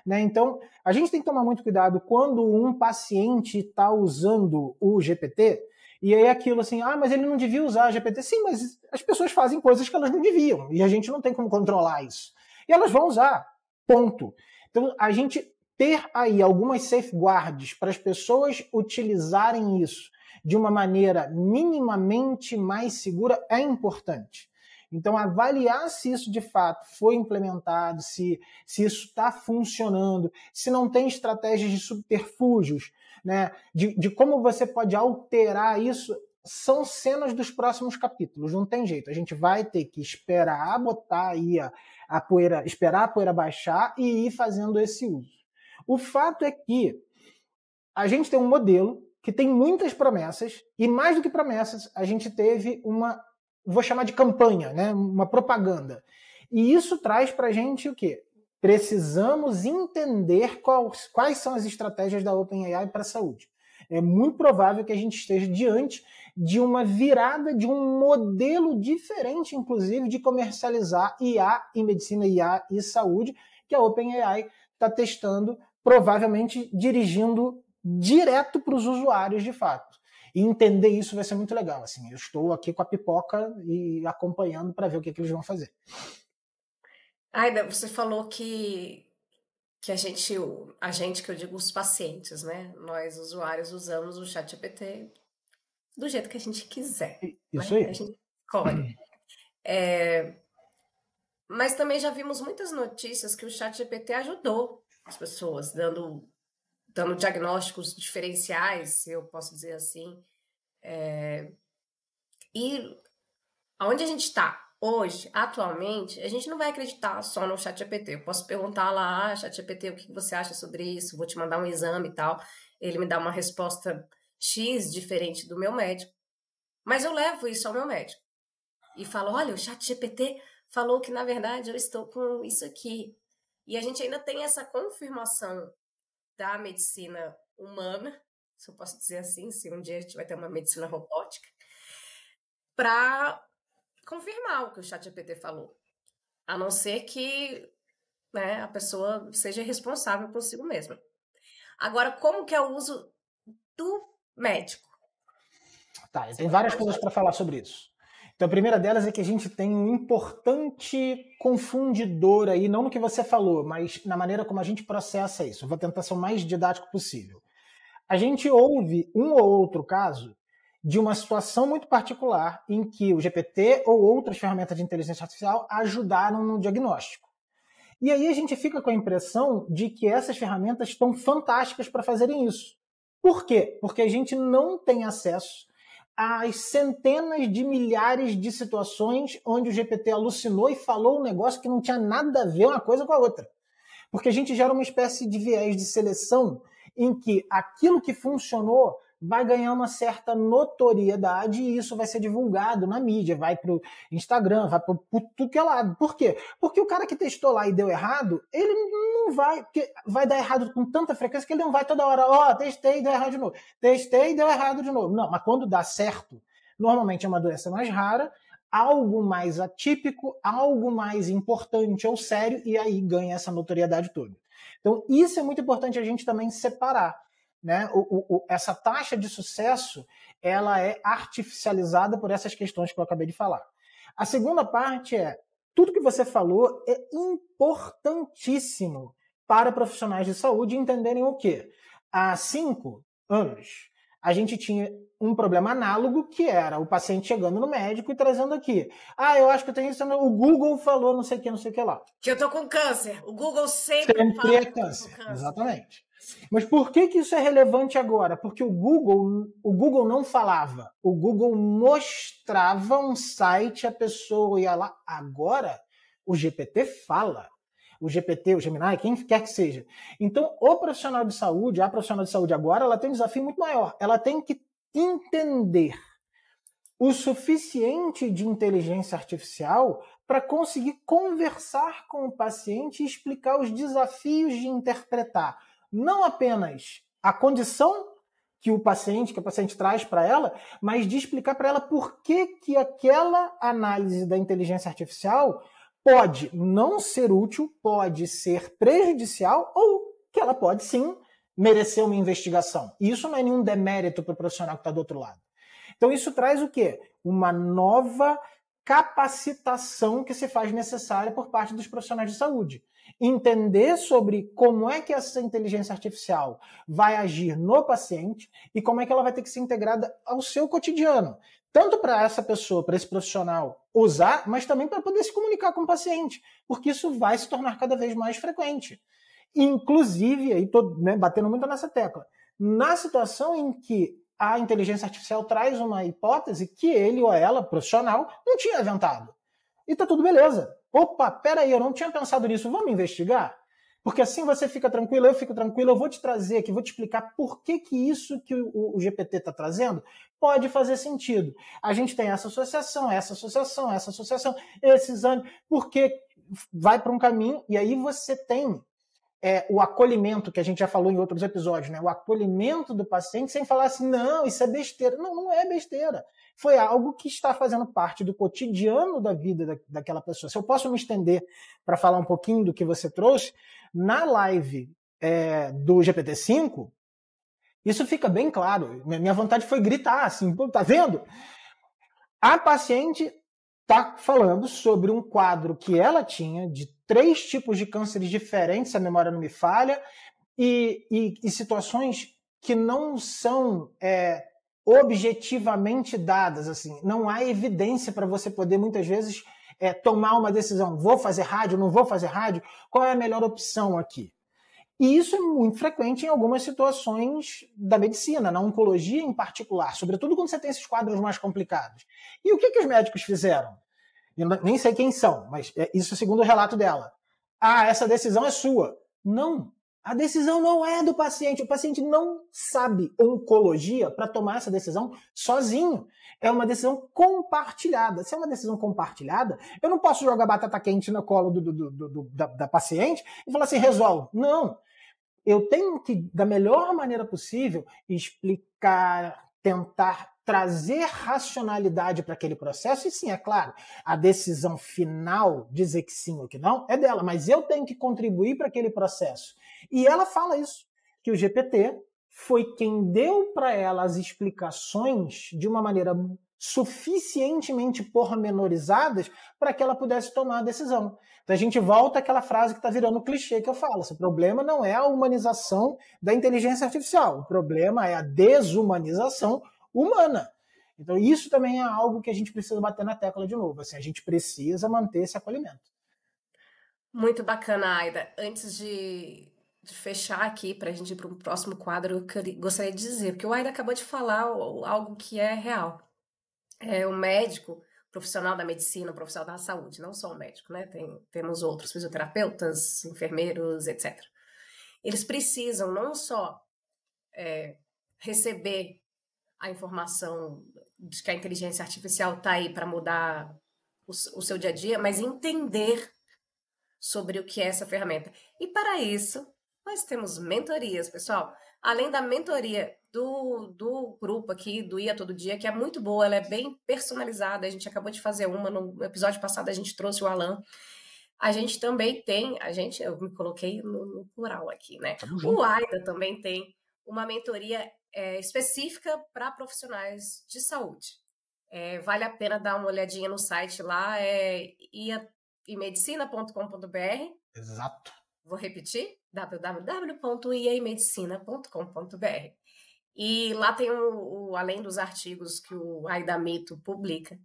[SPEAKER 2] Né? Então, a gente tem que tomar muito cuidado quando um paciente está usando o GPT, e aí é aquilo assim, mas ele não devia usar o GPT. Sim, mas as pessoas fazem coisas que elas não deviam, e a gente não tem como controlar isso. E elas vão usar, ponto. Então, a gente ter aí algumas safeguards para as pessoas utilizarem isso de uma maneira minimamente mais segura é importante. Então, avaliar se isso de fato foi implementado, se isso está funcionando, se não tem estratégias de subterfúgios, né, de como você pode alterar isso, são cenas dos próximos capítulos, não tem jeito. A gente vai ter que esperar botar aí a poeira, esperar a poeira baixar e ir fazendo esse uso. O fato é que a gente tem um modelo que tem muitas promessas, e mais do que promessas, a gente teve vou chamar de campanha, né? Uma propaganda. E isso traz para a gente o quê? Precisamos entender quais são as estratégias da OpenAI para a saúde. É muito provável que a gente esteja diante de uma virada de um modelo diferente, inclusive, de comercializar IA em medicina, IA e saúde, que a OpenAI está testando, provavelmente dirigindo direto para os usuários de fato. E entender isso vai ser muito legal. Assim, eu estou aqui com a pipoca e acompanhando para ver o que eles vão fazer.
[SPEAKER 4] Aida, você falou que a gente, que eu digo os pacientes, né? Nós, usuários, usamos o ChatGPT do jeito que a gente quiser.
[SPEAKER 2] Isso
[SPEAKER 4] né?
[SPEAKER 2] aí.
[SPEAKER 4] A gente escolhe. Mas também já vimos muitas notícias que o ChatGPT ajudou as pessoas, dando diagnósticos diferenciais, se eu posso dizer assim. E onde a gente está hoje, atualmente, a gente não vai acreditar só no ChatGPT. Eu posso perguntar lá, ChatGPT, o que você acha sobre isso? Vou te mandar um exame e tal. Ele me dá uma resposta X diferente do meu médico. Mas eu levo isso ao meu médico. E falo, olha, o ChatGPT falou que, na verdade, eu estou com isso aqui. E a gente ainda tem essa confirmação da medicina humana, se eu posso dizer assim, se um dia a gente vai ter uma medicina robótica, para confirmar o que o ChatGPT falou. A não ser que, né, a pessoa seja responsável por si mesma. Agora, como que é o uso do médico?
[SPEAKER 2] Tá, tem várias coisas para falar sobre isso. Então, a primeira delas é que a gente tem um importante confundidor aí, não no que você falou, mas na maneira como a gente processa isso. Eu vou tentar ser o mais didático possível. A gente ouve um ou outro caso de uma situação muito particular em que o GPT ou outras ferramentas de inteligência artificial ajudaram no diagnóstico. E aí a gente fica com a impressão de que essas ferramentas estão fantásticas para fazerem isso. Por quê? Porque a gente não tem acesso as centenas de milhares de situações onde o GPT alucinou e falou um negócio que não tinha nada a ver uma coisa com a outra. Porque a gente gera uma espécie de viés de seleção em que aquilo que funcionou vai ganhar uma certa notoriedade e isso vai ser divulgado na mídia, vai para o Instagram, vai para tudo que é lado. Por quê? Porque o cara que testou lá e deu errado, ele não vai, porque vai dar errado com tanta frequência que ele não vai toda hora, testei e deu errado de novo, testei e deu errado de novo. Não, mas quando dá certo, normalmente é uma doença mais rara, algo mais atípico, algo mais importante ou sério, e aí ganha essa notoriedade toda. Então, isso é muito importante a gente também separar. Né? Essa taxa de sucesso ela é artificializada por essas questões que eu acabei de falar. A segunda parte é, tudo que você falou é importantíssimo para profissionais de saúde entenderem o quê? Há 5 anos, a gente tinha um problema análogo, que era o paciente chegando no médico e trazendo aqui. Eu acho que eu tenho isso, o Google falou não sei o que lá.
[SPEAKER 4] Que eu tô com câncer. O Google sempre
[SPEAKER 2] fala é câncer. Exatamente. Mas por que isso é relevante agora? Porque o Google não falava. O Google mostrava um site, a pessoa ia lá. Agora, o GPT fala. O GPT, o Gemini, quem quer que seja. Então, a profissional de saúde agora, ela tem um desafio muito maior. Ela tem que entender o suficiente de inteligência artificial para conseguir conversar com o paciente e explicar os desafios de interpretar não apenas a condição que a paciente traz para ela, mas de explicar para ela por que aquela análise da inteligência artificial pode não ser útil, pode ser prejudicial ou que ela pode sim merecer uma investigação. E isso não é nenhum demérito para o profissional que está do outro lado. Então isso traz o quê? Uma nova capacitação que se faz necessária por parte dos profissionais de saúde. Entender sobre como é que essa inteligência artificial vai agir no paciente e como é que ela vai ter que ser integrada ao seu cotidiano. Tanto para essa pessoa, para esse profissional usar, mas também para poder se comunicar com o paciente, porque isso vai se tornar cada vez mais frequente. Inclusive, aí estou batendo muito nessa tecla, na situação em que a inteligência artificial traz uma hipótese que ele ou ela, profissional, não tinha inventado. E tá tudo beleza. Opa, peraí, eu não tinha pensado nisso, vamos investigar? Porque assim você fica tranquilo, eu fico tranquilo, eu vou te trazer aqui, vou te explicar por que isso que o GPT está trazendo pode fazer sentido. A gente tem essa associação, esses anos, porque vai para um caminho, e aí você tem o acolhimento, que a gente já falou em outros episódios, né? O acolhimento do paciente sem falar assim, não, isso é besteira. Não, não é besteira. Foi algo que está fazendo parte do cotidiano da vida daquela pessoa. Se eu posso me estender para falar um pouquinho do que você trouxe, na live do GPT-5, isso fica bem claro. Minha vontade foi gritar assim, tá vendo? A paciente está falando sobre um quadro que ela tinha de 3 tipos de cânceres diferentes, se a memória não me falha, e situações que não são objetivamente dadas. Assim, não há evidência para você poder, muitas vezes, tomar uma decisão. Vou fazer rádio, não vou fazer rádio? Qual é a melhor opção aqui? E isso é muito frequente em algumas situações da medicina, na oncologia em particular, sobretudo quando você tem esses quadros mais complicados. E o que os médicos fizeram? Eu nem sei quem são, mas isso segundo o relato dela. Essa decisão é sua. Não, a decisão não é do paciente. O paciente não sabe oncologia para tomar essa decisão sozinho. É uma decisão compartilhada. Se é uma decisão compartilhada, eu não posso jogar batata quente no colo da paciente e falar assim, resolve. Não. Eu tenho que, da melhor maneira possível, explicar, tentar trazer racionalidade para aquele processo. E sim, é claro, a decisão final, dizer que sim ou que não, é dela. Mas eu tenho que contribuir para aquele processo. E ela fala isso, que o GPT foi quem deu para ela as explicações de uma maneira suficientemente pormenorizadas para que ela pudesse tomar a decisão. Então a gente volta àquela frase que está virando clichê que eu falo. O problema não é a humanização da inteligência artificial, o problema é a desumanização humana. Então isso também é algo que a gente precisa bater na tecla de novo. Assim, a gente precisa manter esse acolhimento.
[SPEAKER 4] Muito bacana, Aida. Antes de fechar aqui, para a gente ir para o próximo quadro, eu gostaria de dizer, porque o Aida acabou de falar algo que é real. o médico, profissional da medicina, profissional da saúde, não só o médico, né? Temos outros fisioterapeutas, enfermeiros, etc. Eles precisam não só receber a informação de que a inteligência artificial está aí para mudar o seu dia a dia, mas entender sobre o que é essa ferramenta. E para isso, nós temos mentorias, pessoal. Além da mentoria do grupo aqui, do IA Todo Dia, que é muito boa, ela é bem personalizada. A gente acabou de fazer uma, no episódio passado a gente trouxe o Alan. A gente também tem, eu me coloquei no plural aqui, né? O AIDA também tem uma mentoria específica para profissionais de saúde. Vale a pena dar uma olhadinha no site lá, iaimedicina.com.br.
[SPEAKER 2] Exato.
[SPEAKER 4] Vou repetir, www.iaimedicina.com.br. E lá tem além dos artigos que o AIDA Mito publica,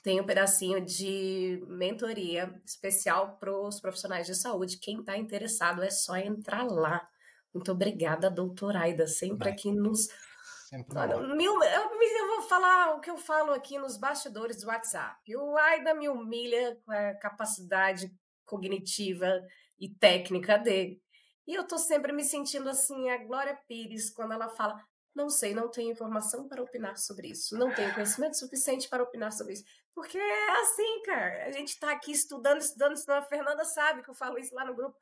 [SPEAKER 4] tem um pedacinho de mentoria especial para os profissionais de saúde. Quem está interessado é só entrar lá. Muito obrigada, doutora Aida, sempre aqui nos... Eu vou falar o que eu falo aqui nos bastidores do WhatsApp. O Aida me humilha com a capacidade cognitiva e técnica dele. E eu tô sempre me sentindo assim, a Glória Pires, quando ela fala, não sei, não tenho informação para opinar sobre isso, não tenho conhecimento suficiente para opinar sobre isso. Porque é assim, cara, a gente tá aqui estudando, senão a Fernanda sabe que eu falo isso lá no grupo.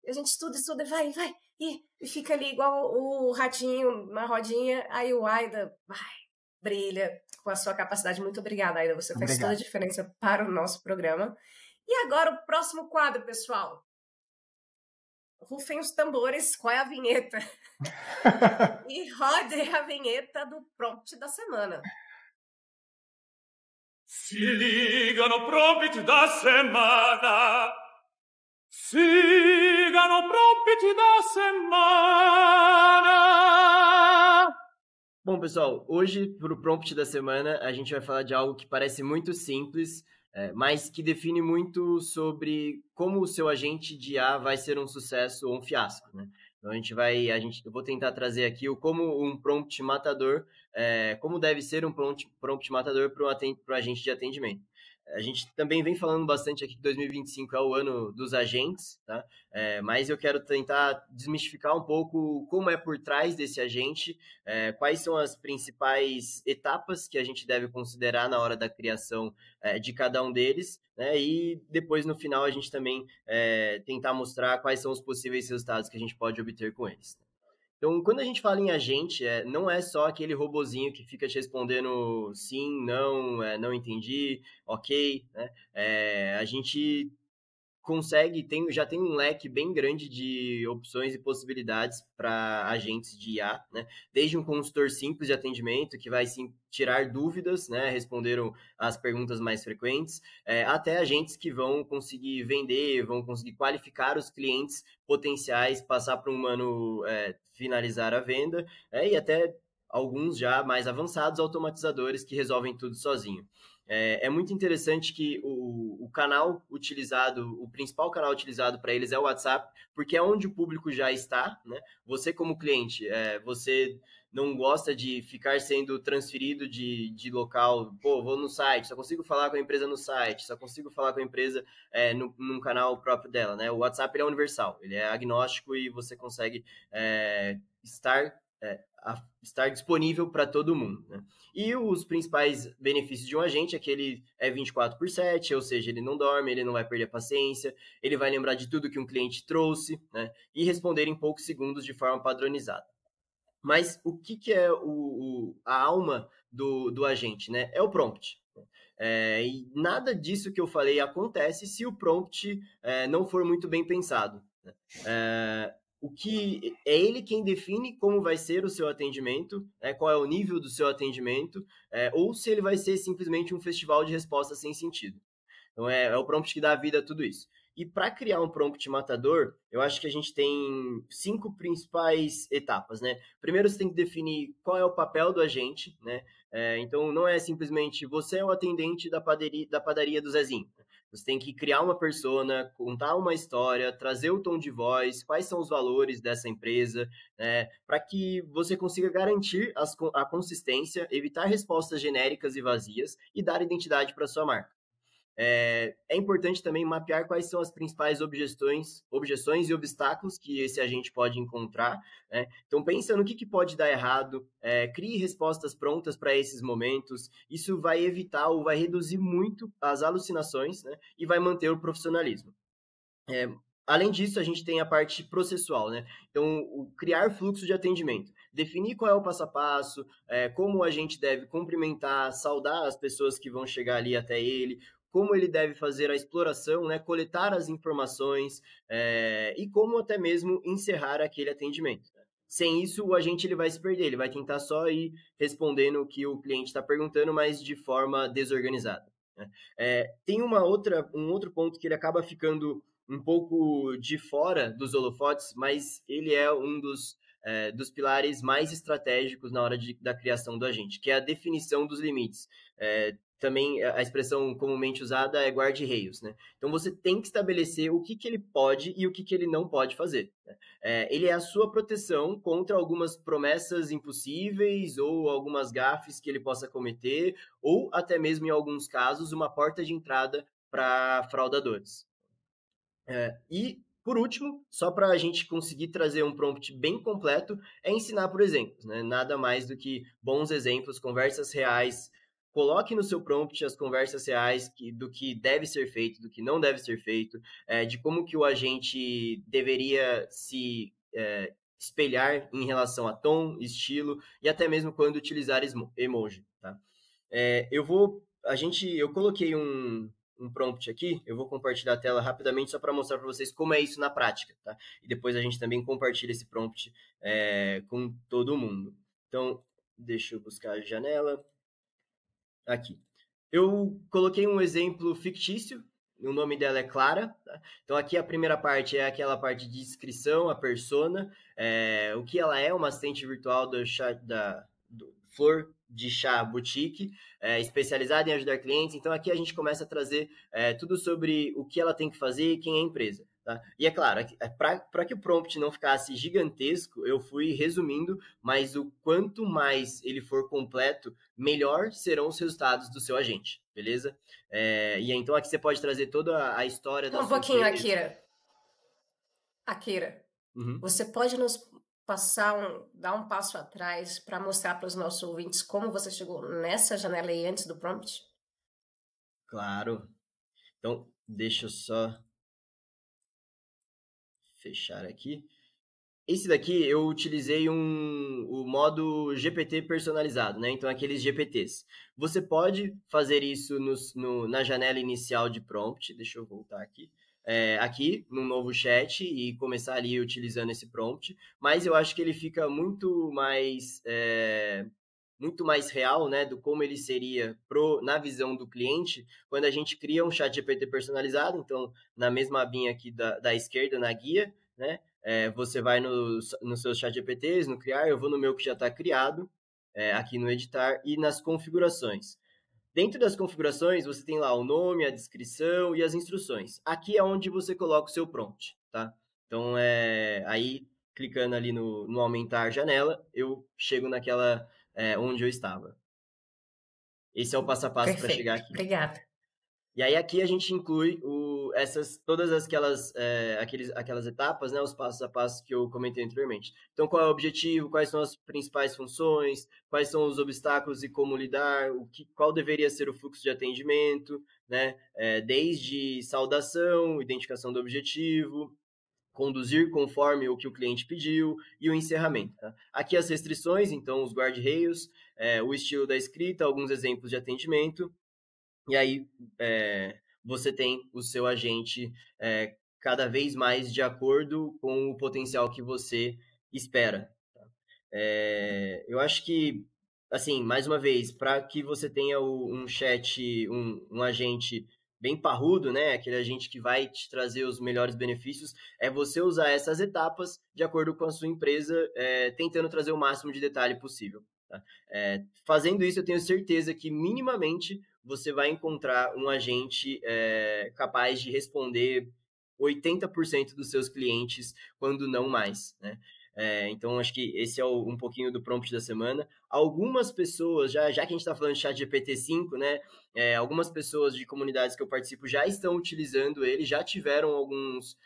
[SPEAKER 4] A gente estuda, vai, e fica ali igual o ratinho na rodinha, aí o Aida brilha com a sua capacidade. Muito obrigada, Aida, você faz toda a diferença para o nosso programa. E agora o próximo quadro, pessoal. Rufem os tambores, qual é a vinheta? E rode a vinheta do prompt da semana.
[SPEAKER 11] Se liga no prompt da semana. Siga no prompt da semana.
[SPEAKER 3] Bom, pessoal, hoje, para o prompt da semana, a gente vai falar de algo que parece muito simples, mas que define muito sobre como o seu agente de IA vai ser um sucesso ou um fiasco, né? Então, eu vou tentar trazer aqui como um prompt matador, como deve ser um prompt matador para o agente de atendimento. A gente também vem falando bastante aqui que 2025 é o ano dos agentes, tá? Mas eu quero tentar desmistificar um pouco como é por trás desse agente, quais são as principais etapas que a gente deve considerar na hora da criação de cada um deles, né? E depois, no final, a gente também tentar mostrar quais são os possíveis resultados que a gente pode obter com eles. Então, quando a gente fala em agente, não é só aquele robozinho que fica te respondendo sim, não, não entendi, ok, né? A gente já tem um leque bem grande de opções e possibilidades para agentes de IA, né? Desde um consultor simples de atendimento, que vai sim tirar dúvidas, né? Responder as perguntas mais frequentes, até agentes que vão conseguir vender, vão conseguir qualificar os clientes potenciais, passar para um humano finalizar a venda, e até alguns já mais avançados, automatizadores que resolvem tudo sozinho. É muito interessante que o canal utilizado, o principal canal utilizado para eles é o WhatsApp, porque é onde o público já está, né? Você como cliente, você não gosta de ficar sendo transferido de local, vou no site, só consigo falar com a empresa no site, só consigo falar com a empresa num canal próprio dela, né? O WhatsApp ele é universal, ele é agnóstico e você consegue estar disponível para todo mundo, né? E os principais benefícios de um agente é que ele é 24/7, ou seja, ele não dorme, ele não vai perder a paciência, ele vai lembrar de tudo que um cliente trouxe, né? E responder em poucos segundos de forma padronizada. Mas o que é a alma do agente, né? É o prompt. E nada disso que eu falei acontece se o prompt não for muito bem pensado, né? O que é ele quem define como vai ser o seu atendimento, qual é o nível do seu atendimento, ou se ele vai ser simplesmente um festival de respostas sem sentido. Então, é o prompt que dá vida a tudo isso. E para criar um prompt matador, eu acho que a gente tem 5 principais etapas, né? Primeiro, você tem que definir qual é o papel do agente, né? Então, não é simplesmente você é o atendente da padaria do Zezinho. Você tem que criar uma persona, contar uma história, trazer o tom de voz, quais são os valores dessa empresa, né, para que você consiga garantir a consistência, evitar respostas genéricas e vazias e dar identidade para sua marca. É importante também mapear quais são as principais objeções e obstáculos que esse agente pode encontrar, né? Então, pensa no que pode dar errado, crie respostas prontas para esses momentos. Isso vai evitar ou vai reduzir muito as alucinações, né? E vai manter o profissionalismo. Além disso, a gente tem a parte processual, né? Então, criar fluxo de atendimento. Definir qual é o passo a passo, como a gente deve cumprimentar, saudar as pessoas que vão chegar ali até ele, como ele deve fazer a exploração, né, coletar as informações e como até mesmo encerrar aquele atendimento. Sem isso, o agente ele vai se perder, ele vai tentar só ir respondendo o que o cliente está perguntando, mas de forma desorganizada, né? Tem um outro ponto que ele acaba ficando um pouco de fora dos holofotes, mas ele é um dos pilares mais estratégicos na hora da criação do agente, que é a definição dos limites. Também a expressão comumente usada é guarda-reios, né? Então, você tem que estabelecer o que ele pode e o que ele não pode fazer, né? Ele é a sua proteção contra algumas promessas impossíveis ou algumas gafes que ele possa cometer, ou até mesmo, em alguns casos, uma porta de entrada para fraudadores. E, por último, só para a gente conseguir trazer um prompt bem completo, é ensinar por exemplos, né? Nada mais do que bons exemplos, conversas reais. Coloque no seu prompt as conversas reais do que deve ser feito, do que não deve ser feito, de como que o agente deveria se espelhar em relação a tom, estilo e até mesmo quando utilizar emoji, tá? Eu coloquei um prompt aqui, eu vou compartilhar a tela rapidamente só para mostrar para vocês como é isso na prática, tá? E depois a gente também compartilha esse prompt com todo mundo. Então, deixa eu buscar a janela. Aqui. Eu coloquei um exemplo fictício, o nome dela é Clara, tá? Então aqui a primeira parte é aquela parte de descrição, a persona, o que ela é, uma assistente virtual do Flor de Chá Boutique, especializada em ajudar clientes. Então aqui a gente começa a trazer tudo sobre o que ela tem que fazer e quem é a empresa. Tá? E é claro, para que o prompt não ficasse gigantesco, eu fui resumindo, mas o quanto mais ele for completo, melhor serão os resultados do seu agente, beleza? E então aqui você pode trazer toda a história da sua
[SPEAKER 4] pouquinho,
[SPEAKER 3] empresa.
[SPEAKER 4] Akira, você pode nos dar um passo atrás para mostrar para os nossos ouvintes como você chegou nessa janela aí antes do prompt?
[SPEAKER 3] Claro. Então, deixa eu só fechar aqui. Esse daqui eu utilizei o modo GPT personalizado, né? Então, aqueles GPTs. Você pode fazer isso na janela inicial de prompt. Deixa eu voltar aqui. Aqui, no novo chat e começar ali utilizando esse prompt. Mas eu acho que ele fica muito mais real, né, do como ele seria na visão do cliente quando a gente cria um chat GPT personalizado. Então, na mesma abinha aqui da esquerda, na guia, né, você vai nos seus chat GPTs, no criar, eu vou no meu que já está criado, aqui no editar, e nas configurações. Dentro das configurações, você tem lá o nome, a descrição e as instruções. Aqui é onde você coloca o seu prompt, tá? Então, aí, clicando ali no aumentar janela, eu chego naquela onde eu estava. Esse é o passo a passo para chegar aqui.
[SPEAKER 4] Obrigada.
[SPEAKER 3] E aí aqui a gente inclui todas aquelas etapas, né, os passos a passo que eu comentei anteriormente. Então, qual é o objetivo, quais são as principais funções, quais são os obstáculos e como lidar, qual deveria ser o fluxo de atendimento, né, desde saudação, identificação do objetivo, conduzir conforme o que o cliente pediu e o encerramento. Tá? Aqui as restrições, então os guarda-reios, o estilo da escrita, alguns exemplos de atendimento, e aí você tem o seu agente cada vez mais de acordo com o potencial que você espera. Tá? Eu acho que, assim, mais uma vez, para que você tenha um chat, um agente bem parrudo, né? Aquele agente que vai te trazer os melhores benefícios, é você usar essas etapas de acordo com a sua empresa, tentando trazer o máximo de detalhe possível. Tá? Fazendo isso, eu tenho certeza que minimamente você vai encontrar um agente capaz de responder 80% dos seus clientes, quando não mais, né? Então, acho que esse é um pouquinho do prompt da semana. Algumas pessoas, já que a gente está falando de ChatGPT-5, né? Algumas pessoas de comunidades que eu participo já estão utilizando ele, já tiveram alguns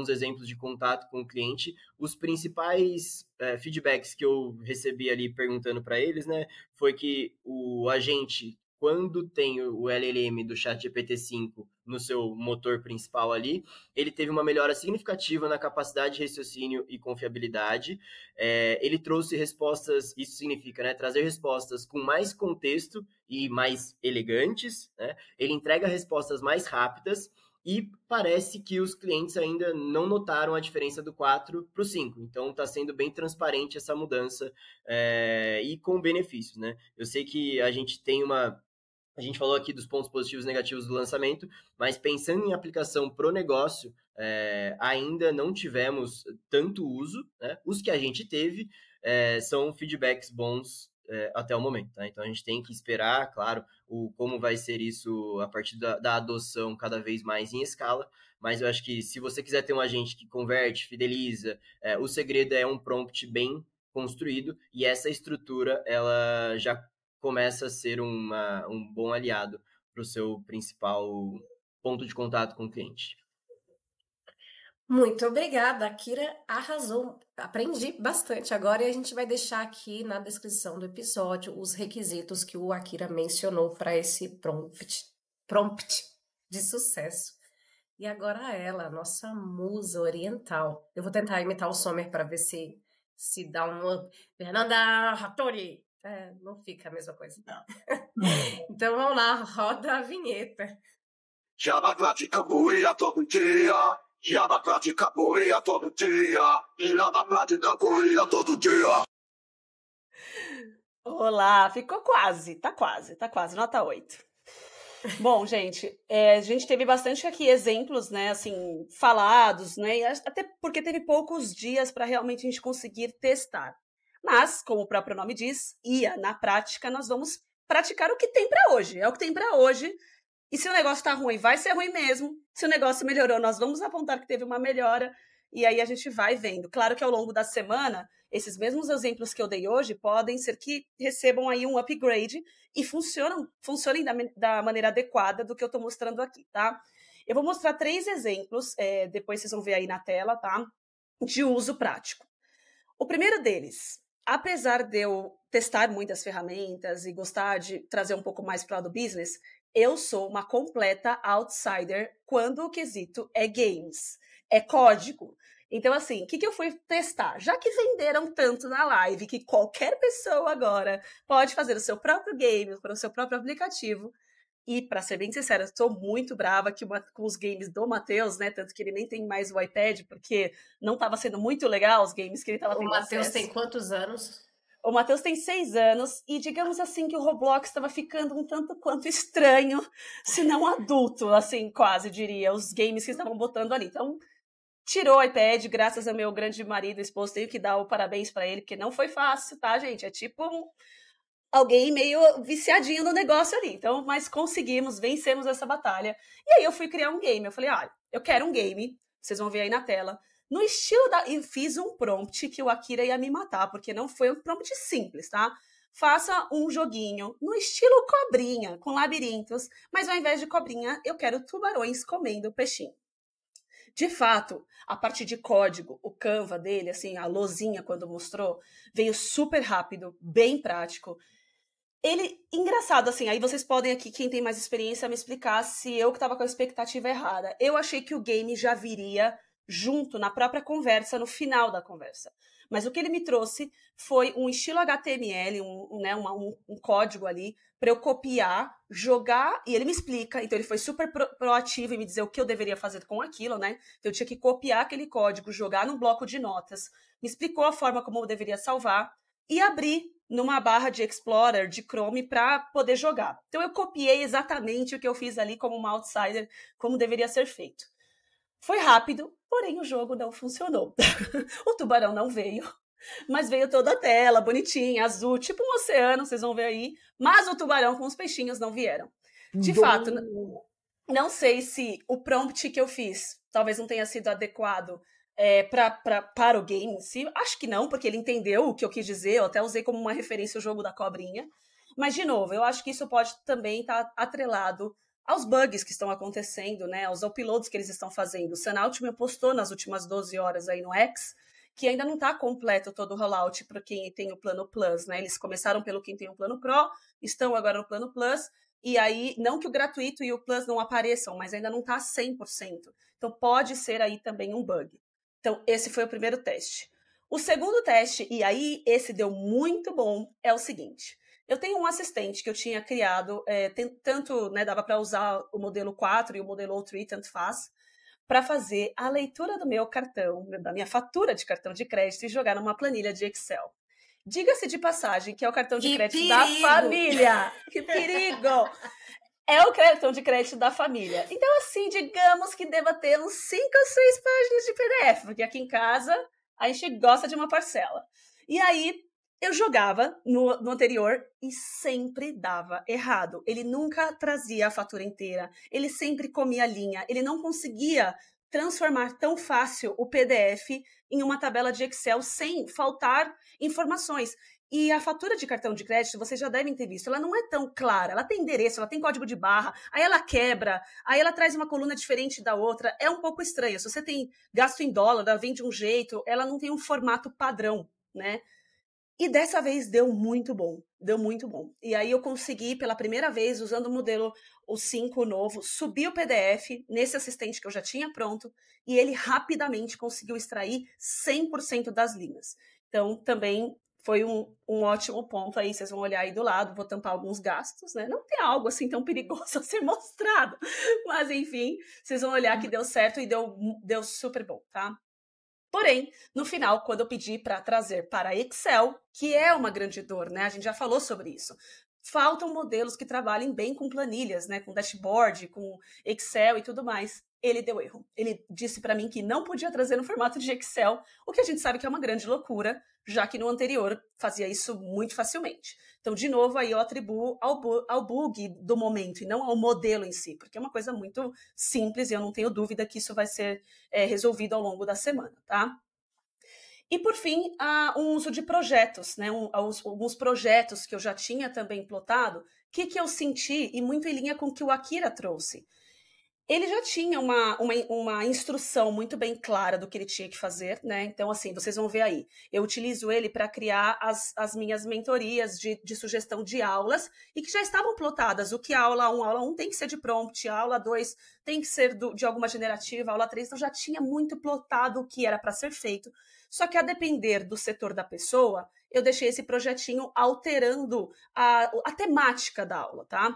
[SPEAKER 3] exemplos de contato com o cliente. Os principais feedbacks que eu recebi ali perguntando para eles, né? Foi que o agente, quando tem o LLM do ChatGPT-5 no seu motor principal ali, ele teve uma melhora significativa na capacidade de raciocínio e confiabilidade. Ele trouxe respostas, isso significa, né, trazer respostas com mais contexto e mais elegantes, né? Ele entrega respostas mais rápidas e parece que os clientes ainda não notaram a diferença do 4 para o 5. Então, está sendo bem transparente essa mudança e com benefícios, né? Eu sei que a gente tem a gente falou aqui dos pontos positivos e negativos do lançamento, mas pensando em aplicação pro negócio, ainda não tivemos tanto uso, né? Os que a gente teve são feedbacks bons até o momento, tá? Então a gente tem que esperar, claro, como vai ser isso a partir da adoção cada vez mais em escala, mas eu acho que se você quiser ter um agente que converte, fideliza, o segredo é um prompt bem construído, e essa estrutura, ela já começa a ser um bom aliado para o seu principal ponto de contato com o cliente.
[SPEAKER 4] Muito obrigada, a Kira arrasou. Aprendi bastante agora, e a gente vai deixar aqui na descrição do episódio os requisitos que o Akira mencionou para esse prompt de sucesso. E agora ela, nossa musa oriental. Eu vou tentar imitar o Sommer para ver se dá um... Fernanda Hattori! Não fica a mesma coisa. Então vamos lá, roda a vinheta.
[SPEAKER 5] Abacate capoeira todo dia. Abacate capoeira todo dia. Abacate capoeira todo dia.
[SPEAKER 1] Olá, ficou quase, tá quase, nota 8. Bom, gente, a gente teve bastante aqui exemplos, né, assim, falados, né, até porque teve poucos dias para realmente a gente conseguir testar. Mas, como o próprio nome diz, na prática, nós vamos praticar o que tem para hoje. É o que tem para hoje. E se o negócio tá ruim, vai ser ruim mesmo. Se o negócio melhorou, nós vamos apontar que teve uma melhora. E aí a gente vai vendo. Claro que ao longo da semana, esses mesmos exemplos que eu dei hoje podem ser que recebam aí um upgrade e funcionem da maneira adequada do que eu tô mostrando aqui, tá? Eu vou mostrar 3 exemplos, depois vocês vão ver aí na tela, tá? De uso prático. O primeiro deles... Apesar de eu testar muitas ferramentas e gostar de trazer um pouco mais para o lado business, eu sou uma completa outsider quando o quesito é games, é código. Então, assim, o que eu fui testar? Já que venderam tanto na live que qualquer pessoa agora pode fazer o seu próprio game, para o seu próprio aplicativo, e, para ser bem sincera, estou muito brava com os games do Matheus, né? Tanto que ele nem tem mais o iPad, porque não estava sendo muito legal os games que ele estava tendo acesso.
[SPEAKER 4] O Matheus tem quantos anos?
[SPEAKER 1] O Matheus tem 6 anos, e digamos assim que o Roblox estava ficando um tanto quanto estranho, se não adulto, assim, quase diria, os games que estavam botando ali. Então, tirou o iPad, graças ao meu grande marido, esposo, tenho que dar o parabéns para ele, porque não foi fácil, tá, gente? É tipo... alguém meio viciadinho no negócio ali. Então, mas vencemos essa batalha. E aí eu fui criar um game. Eu falei, eu quero um game, vocês vão ver aí na tela, no estilo e fiz um prompt que o Akira ia me matar, porque não foi um prompt simples, tá? Faça um joguinho no estilo cobrinha, com labirintos, mas ao invés de cobrinha, eu quero tubarões comendo peixinho. De fato, a parte de código, o Canva dele, assim, a lozinha quando mostrou, veio super rápido, bem prático. Engraçado, assim, aí vocês podem aqui, quem tem mais experiência, me explicar se eu que estava com a expectativa errada. Eu achei que o game já viria junto, na própria conversa, no final da conversa. Mas o que ele me trouxe foi um estilo HTML, um código ali, para eu copiar, jogar, e ele me explica. Então ele foi super proativo em me dizer o que eu deveria fazer com aquilo, né? Então eu tinha que copiar aquele código, jogar num bloco de notas, me explicou a forma como eu deveria salvar e abrir numa barra de Explorer, de Chrome, para poder jogar. Então eu copiei exatamente o que eu fiz ali como uma outsider, como deveria ser feito. Foi rápido, porém o jogo não funcionou. O tubarão não veio. Mas veio toda a tela, bonitinha, azul, tipo um oceano, vocês vão ver aí. Mas o tubarão com os peixinhos não vieram. De fato, não sei se o prompt que eu fiz talvez não tenha sido adequado para o game em si. Acho que não, porque ele entendeu o que eu quis dizer. Eu até usei como uma referência o jogo da cobrinha. Mas, de novo, eu acho que isso pode também estar atrelado aos bugs que estão acontecendo, né? Aos uploads que eles estão fazendo. O Sun me postou nas últimas 12 horas aí no X que ainda não está completo todo o rollout para quem tem o plano Plus, né? Eles começaram pelo quem tem o plano Pro, estão agora no plano Plus, e aí, não que o gratuito e o Plus não apareçam, mas ainda não está 100%. Então, pode ser aí também um bug. Então, esse foi o primeiro teste. O segundo teste, e aí esse deu muito bom, é o seguinte. Eu tenho um assistente que eu tinha criado, tanto, né, dava para usar o modelo 4 e o modelo O3, tanto faz, para fazer a leitura do meu cartão, da minha fatura de cartão de crédito e jogar numa planilha de Excel. Diga-se de passagem que é o cartão de crédito da família. Que perigo! É o cartão de crédito da família. Então, assim, digamos que deva ter uns 5 ou 6 páginas de PDF, porque aqui em casa a gente gosta de uma parcela. E aí, eu jogava no anterior e sempre dava errado. Ele nunca trazia a fatura inteira. Ele sempre comia a linha. Ele não conseguia transformar tão fácil o PDF em uma tabela de Excel sem faltar informações. E a fatura de cartão de crédito, vocês já devem ter visto, ela não é tão clara. Ela tem endereço, ela tem código de barra, aí ela quebra, aí ela traz uma coluna diferente da outra. É um pouco estranho. Se você tem gasto em dólar, ela vem de um jeito, ela não tem um formato padrão, né? E dessa vez deu muito bom, deu muito bom. E aí eu consegui, pela primeira vez, usando o modelo o 5 novo, subir o PDF nesse assistente que eu já tinha pronto, e ele rapidamente conseguiu extrair 100% das linhas. Então, também foi um ótimo ponto aí, vocês vão olhar aí do lado, vou tampar alguns gastos, né? Não tem algo assim tão perigoso a ser mostrado, mas enfim, vocês vão olhar que deu certo e deu super bom, tá? Porém, no final, quando eu pedi para trazer para Excel, que é uma grande dor, né? A gente já falou sobre isso. Faltam modelos que trabalhem bem com planilhas, né? Com dashboard, com Excel e tudo mais. Ele deu erro. Ele disse para mim que não podia trazer no formato de Excel, o que a gente sabe que é uma grande loucura, já que no anterior fazia isso muito facilmente. Então, de novo, aí eu atribuo ao bug do momento e não ao modelo em si, porque é uma coisa muito simples e eu não tenho dúvida que isso vai ser resolvido ao longo da semana, tá? E, por fim, um uso de projetos, né? Alguns projetos que eu já tinha também plotado. O que eu senti, e muito em linha com o que o Akira trouxe. Ele já tinha uma instrução muito bem clara do que ele tinha que fazer, né? Então, assim, vocês vão ver aí. Eu utilizo ele para criar as minhas mentorias de sugestão de aulas e que já estavam plotadas. O que a aula 1 tem que ser de prompt, a aula 2 tem que ser de alguma generativa, a aula 3, então já tinha muito plotado o que era para ser feito. Só que a depender do setor da pessoa, eu deixei esse projetinho alterando a temática da aula, tá?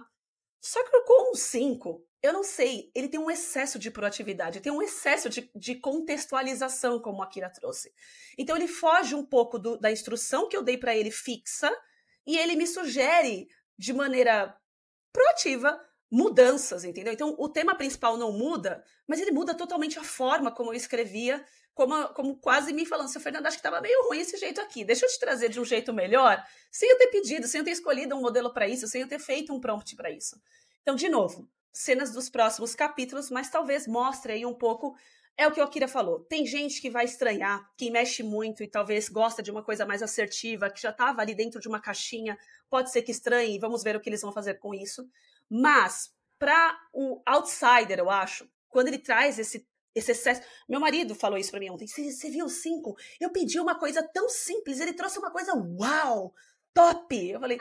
[SPEAKER 1] Só que com o 5, eu não sei, ele tem um excesso de proatividade, tem um excesso de contextualização, como a Akira trouxe. Então ele foge um pouco da instrução que eu dei para ele fixa e ele me sugere de maneira proativa mudanças, entendeu? Então o tema principal não muda, mas ele muda totalmente a forma como eu escrevia, como quase me falando, seu Fernando, acho que estava meio ruim esse jeito aqui, deixa eu te trazer de um jeito melhor, sem eu ter pedido, sem eu ter escolhido um modelo para isso, sem eu ter feito um prompt para isso. Então, de novo, cenas dos próximos capítulos, mas talvez mostre aí um pouco, é o que o Akira falou, tem gente que vai estranhar, que mexe muito e talvez gosta de uma coisa mais assertiva, que já estava ali dentro de uma caixinha, pode ser que estranhe, vamos ver o que eles vão fazer com isso, mas para o outsider, eu acho, quando ele traz esse excesso, meu marido falou isso para mim ontem, você viu o 5? Eu pedi uma coisa tão simples, ele trouxe uma coisa, uau, top, eu falei...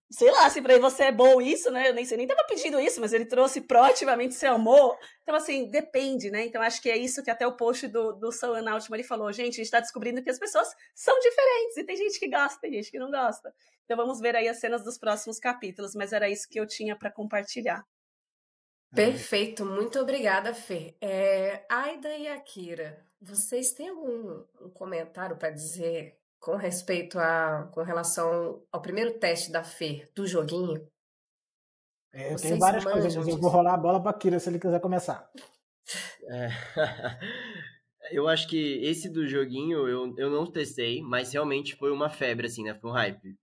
[SPEAKER 1] Sei lá, se pra você é bom isso, né? Eu nem tava pedindo isso, mas ele trouxe proativamente, você amou. Então, assim, depende, né? Então, acho que é isso que até o post do Sun Altman ele falou. Gente, a gente tá descobrindo que as pessoas são diferentes. E tem gente que gosta, tem gente que não gosta. Então, vamos ver aí as cenas dos próximos capítulos. Mas era isso que eu tinha para compartilhar.
[SPEAKER 4] Perfeito, muito obrigada, Fê. Aida e Akira, vocês têm algum comentário para dizer... com relação ao primeiro teste da Fê, do joguinho?
[SPEAKER 2] Eu tenho várias coisas, mas eu vou rolar a bola para Akira se ele quiser começar.
[SPEAKER 3] Eu acho que esse do joguinho eu não testei, mas realmente foi uma febre, assim, né? Foi um hype.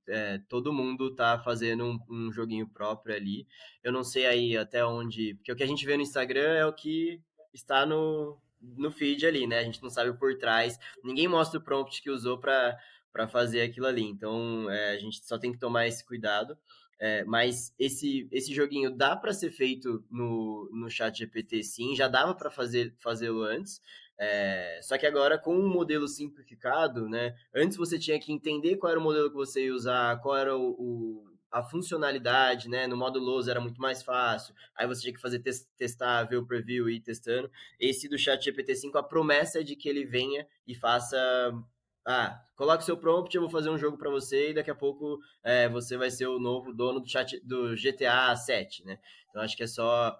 [SPEAKER 3] Todo mundo tá fazendo um joguinho próprio ali. Eu não sei aí até onde. Porque o que a gente vê no Instagram é o que está no feed ali, né? A gente não sabe o por trás. Ninguém mostra o prompt que usou para fazer aquilo ali. Então a gente só tem que tomar esse cuidado. Mas esse joguinho dá para ser feito no ChatGPT, sim, já dava para fazê-lo antes. Só que agora, com um modelo simplificado, né? Antes você tinha que entender qual era o modelo que você ia usar, qual era a funcionalidade, né? No modo Lowe's era muito mais fácil. Aí você tinha que fazer testar, ver o preview e ir testando. Esse do ChatGPT-5, a promessa é de que ele venha e faça... coloque seu prompt, eu vou fazer um jogo para você e daqui a pouco você vai ser o novo dono do GTA 7, né? Então acho que é só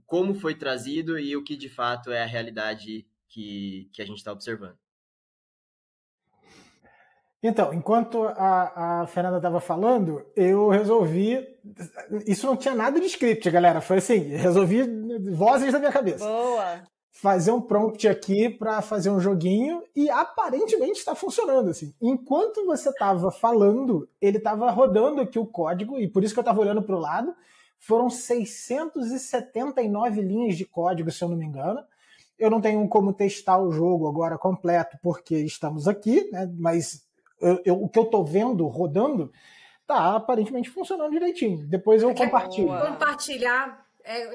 [SPEAKER 3] como foi trazido e o que de fato é a realidade que a gente está observando.
[SPEAKER 2] Então, enquanto a Fernanda estava falando, eu resolvi... Isso não tinha nada de script, galera. Foi assim, resolvi vozes da minha cabeça.
[SPEAKER 1] Boa!
[SPEAKER 2] Fazer um prompt aqui para fazer um joguinho e aparentemente está funcionando assim. Enquanto você estava falando, ele estava rodando aqui o código e por isso que eu estava olhando para o lado. Foram 679 linhas de código, se eu não me engano. Eu não tenho como testar o jogo agora completo porque estamos aqui, né? Mas o que eu estou vendo rodando está aparentemente funcionando direitinho. Depois eu compartilho.
[SPEAKER 4] Compartilhar.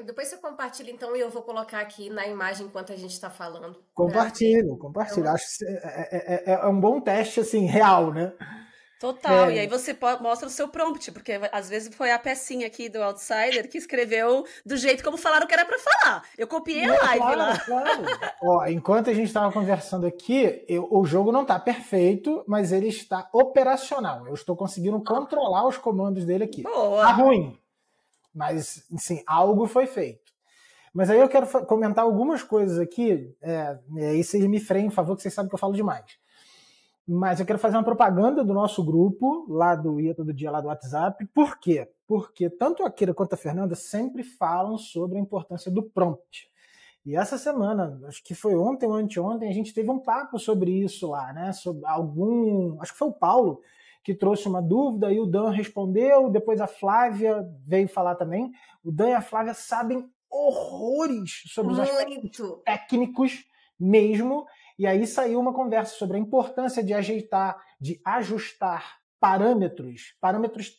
[SPEAKER 4] Depois você compartilha, então, e eu vou colocar aqui na imagem enquanto a gente está falando.
[SPEAKER 2] Compartilho. Acho que é um bom teste, assim, real, né?
[SPEAKER 1] Total, e aí você mostra o seu prompt, porque às vezes foi a pecinha aqui do Outsider que escreveu do jeito como falaram que era para falar. Eu copiei a live lá.
[SPEAKER 2] Claro. Ó, enquanto a gente estava conversando aqui, o jogo não está perfeito, mas ele está operacional. Eu estou conseguindo controlar os comandos dele aqui.
[SPEAKER 1] Boa.
[SPEAKER 2] Tá ruim, mas, assim, algo foi feito. Mas aí eu quero comentar algumas coisas aqui, e aí vocês me freiem, por favor, que vocês sabem que eu falo demais. Mas eu quero fazer uma propaganda do nosso grupo, lá do IA Todo Dia, lá do WhatsApp. Por quê? Porque tanto a Kira quanto a Fernanda sempre falam sobre a importância do prompt. E essa semana, acho que foi ontem ou anteontem, a gente teve um papo sobre isso lá, né? Sobre acho que foi o Paulo que trouxe uma dúvida e o Dan respondeu, depois a Flávia veio falar também. O Dan e a Flávia sabem horrores sobre os aspectos técnicos mesmo, e aí saiu uma conversa sobre a importância de ajustar parâmetros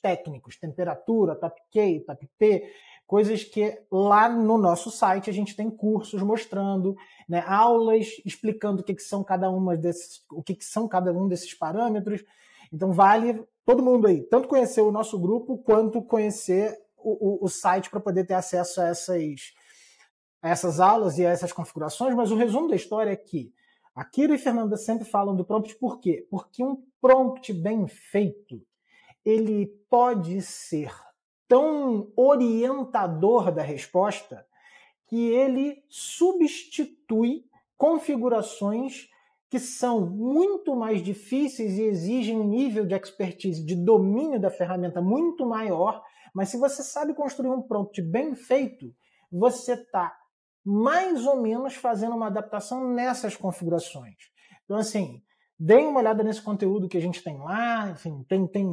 [SPEAKER 2] técnicos, temperatura, top K, top P, coisas que lá no nosso site a gente tem cursos mostrando, né, aulas explicando o que são cada um desses parâmetros. Então vale todo mundo aí, tanto conhecer o nosso grupo quanto conhecer o site para poder ter acesso a essas aulas e a essas configurações. Mas o resumo da história é que a Kira e a Fernanda sempre falam do prompt. Por quê? Porque um prompt bem feito, ele pode ser tão orientador da resposta que ele substitui configurações que são muito mais difíceis e exigem um nível de expertise, de domínio da ferramenta muito maior, mas se você sabe construir um prompt bem feito, você está mais ou menos fazendo uma adaptação nessas configurações. Então, assim, deem uma olhada nesse conteúdo que a gente tem lá, enfim,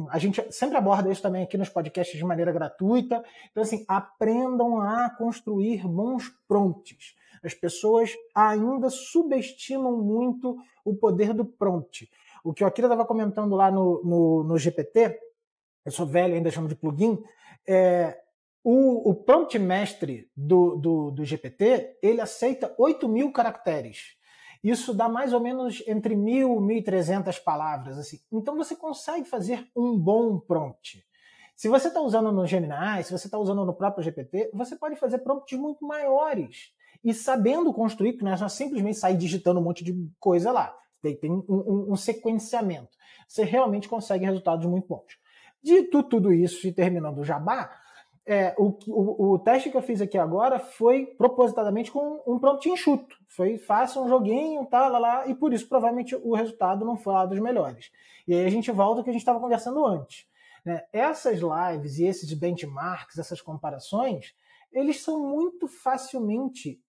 [SPEAKER 2] a gente sempre aborda isso também aqui nos podcasts de maneira gratuita. Então, assim, aprendam a construir bons prompts. As pessoas ainda subestimam muito o poder do prompt. O que a Akira estava comentando lá no GPT, eu sou velho, ainda chamo de plugin, o prompt mestre do GPT, ele aceita 8.000 caracteres. Isso dá mais ou menos entre 1.000 e 1.300 palavras. Assim. Então você consegue fazer um bom prompt. Se você está usando no Gemini, se você está usando no próprio GPT, você pode fazer prompts muito maiores. E sabendo construir, que não é só simplesmente sair digitando um monte de coisa lá. Tem um sequenciamento. Você realmente consegue resultados muito bons. Dito tudo isso e terminando o jabá, o teste que eu fiz aqui agora foi propositadamente com um prompt enxuto. Foi faça um joguinho, e por isso provavelmente o resultado não foi lá dos melhores. E aí a gente volta ao que a gente estava conversando antes. Né? Essas lives e esses benchmarks, essas comparações, eles são muito facilmente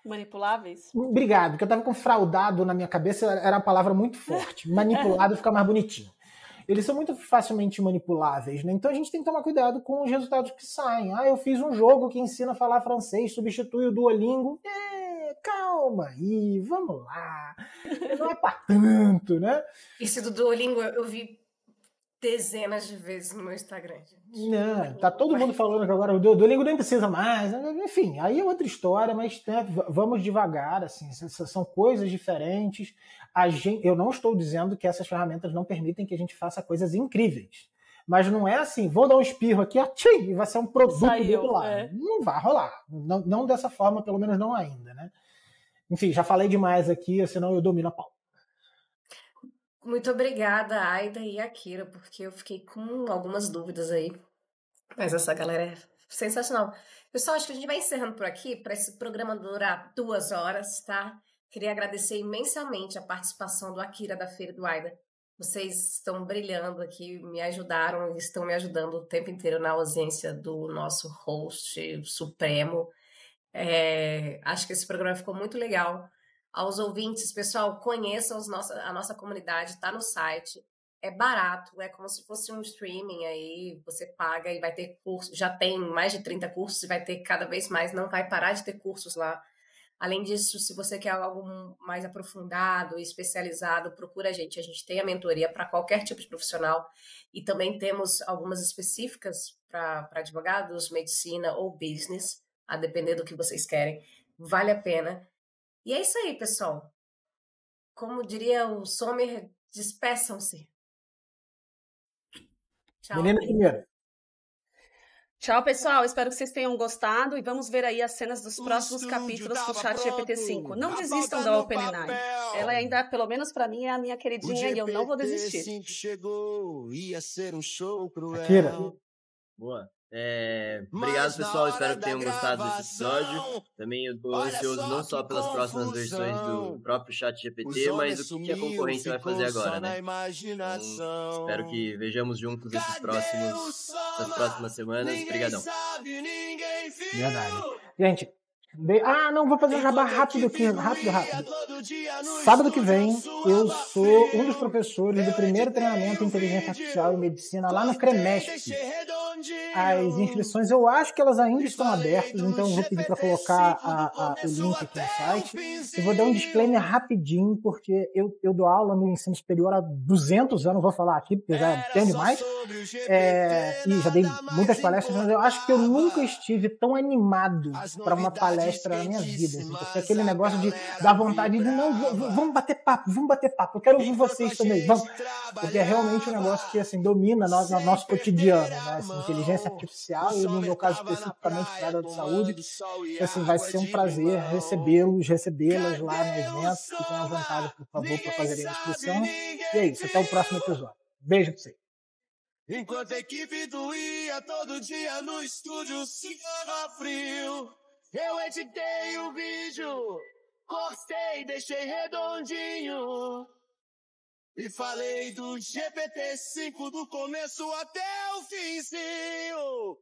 [SPEAKER 1] Manipuláveis?
[SPEAKER 2] Obrigado, porque eu tava com fraudado na minha cabeça, era uma palavra muito forte. Manipulado fica mais bonitinho. Eles são muito facilmente manipuláveis, né? Então a gente tem que tomar cuidado com os resultados que saem. Eu fiz um jogo que ensina a falar francês, substitui o Duolingo. Calma aí, vamos lá. Não é pra tanto, né?
[SPEAKER 4] Esse do Duolingo eu vi dezenas de vezes no meu Instagram, gente.
[SPEAKER 2] Não, tá todo mundo falando que agora o Duolingo nem precisa mais. Enfim, aí é outra história, mas né, vamos devagar, assim, são coisas diferentes. Eu não estou dizendo que essas ferramentas não permitem que a gente faça coisas incríveis. Mas não é assim, vou dar um espirro aqui, e vai ser um produto do outro lado. Não vai rolar. Não dessa forma, pelo menos não ainda, né? Enfim, já falei demais aqui, senão eu domino a pauta.
[SPEAKER 4] Muito obrigada, Aida e Akira, porque eu fiquei com algumas dúvidas aí. Mas essa galera é sensacional. Pessoal, acho que a gente vai encerrando por aqui, para esse programa durar 2 horas, tá? Queria agradecer imensamente a participação do Akira da Feira do Aida. Vocês estão brilhando aqui, me ajudaram, estão me ajudando o tempo inteiro na ausência do nosso host supremo. Acho que esse programa ficou muito legal. Aos ouvintes, pessoal, conheçam a nossa comunidade, está no site. É barato, é como se fosse um streaming aí, você paga e vai ter curso. Já tem mais de 30 cursos e vai ter cada vez mais, não vai parar de ter cursos lá. Além disso, se você quer algo mais aprofundado e especializado, procura a gente. A gente tem a mentoria para qualquer tipo de profissional e também temos algumas específicas para advogados, medicina ou business, a depender do que vocês querem. Vale a pena. E é isso aí, pessoal. Como diria o Sommer, despeçam-se. Tchau.
[SPEAKER 2] Menina primeiro.
[SPEAKER 1] Tchau, pessoal. Espero que vocês tenham gostado e vamos ver aí as cenas dos próximos capítulos do ChatGPT-5. Não desistam da OpenAI. Ela ainda, pelo menos pra mim, é a minha queridinha e eu não vou desistir.
[SPEAKER 5] Chegou, ia ser um show cruel.
[SPEAKER 2] Akira.
[SPEAKER 3] Boa. Obrigado, pessoal. Espero que tenham gostado desse episódio. Também eu tô ansioso não só pelas próximas versões do próprio ChatGPT, mas o que a concorrência vai fazer agora, né? Então, espero que vejamos juntos essas próximas semanas. Obrigadão.
[SPEAKER 2] Verdade. Gente, não, vou fazer um jabá rápido aqui, rápido. Sábado que vem, eu sou um dos professores do primeiro treinamento em inteligência artificial e medicina lá no CREMESP. As inscrições, eu acho que elas ainda estão abertas, então eu vou pedir para colocar o link aqui no site. Eu vou dar um disclaimer rapidinho, porque eu dou aula no ensino superior há 200 anos, vou falar aqui, porque eu já tenho demais, e já dei muitas palestras, mas eu acho que eu nunca estive tão animado para uma palestra na minha vida, assim, porque aquele negócio de dar vontade de, não, vamos bater papo, eu quero ouvir vocês também, vamos, porque é realmente um negócio que, assim, domina nosso cotidiano, né, assim, inteligência artificial, e no meu caso especificamente para a área de saúde, assim, vai ser um prazer recebê-las lá no evento, fiquem à vontade, por favor, para fazerem a inscrição, e é isso, até o próximo episódio. Beijo pra vocês.
[SPEAKER 5] Enquanto a equipe do IA todo dia no estúdio se frio, eu editei o vídeo, cortei, deixei redondinho e falei do GPT-5 do começo até o finzinho.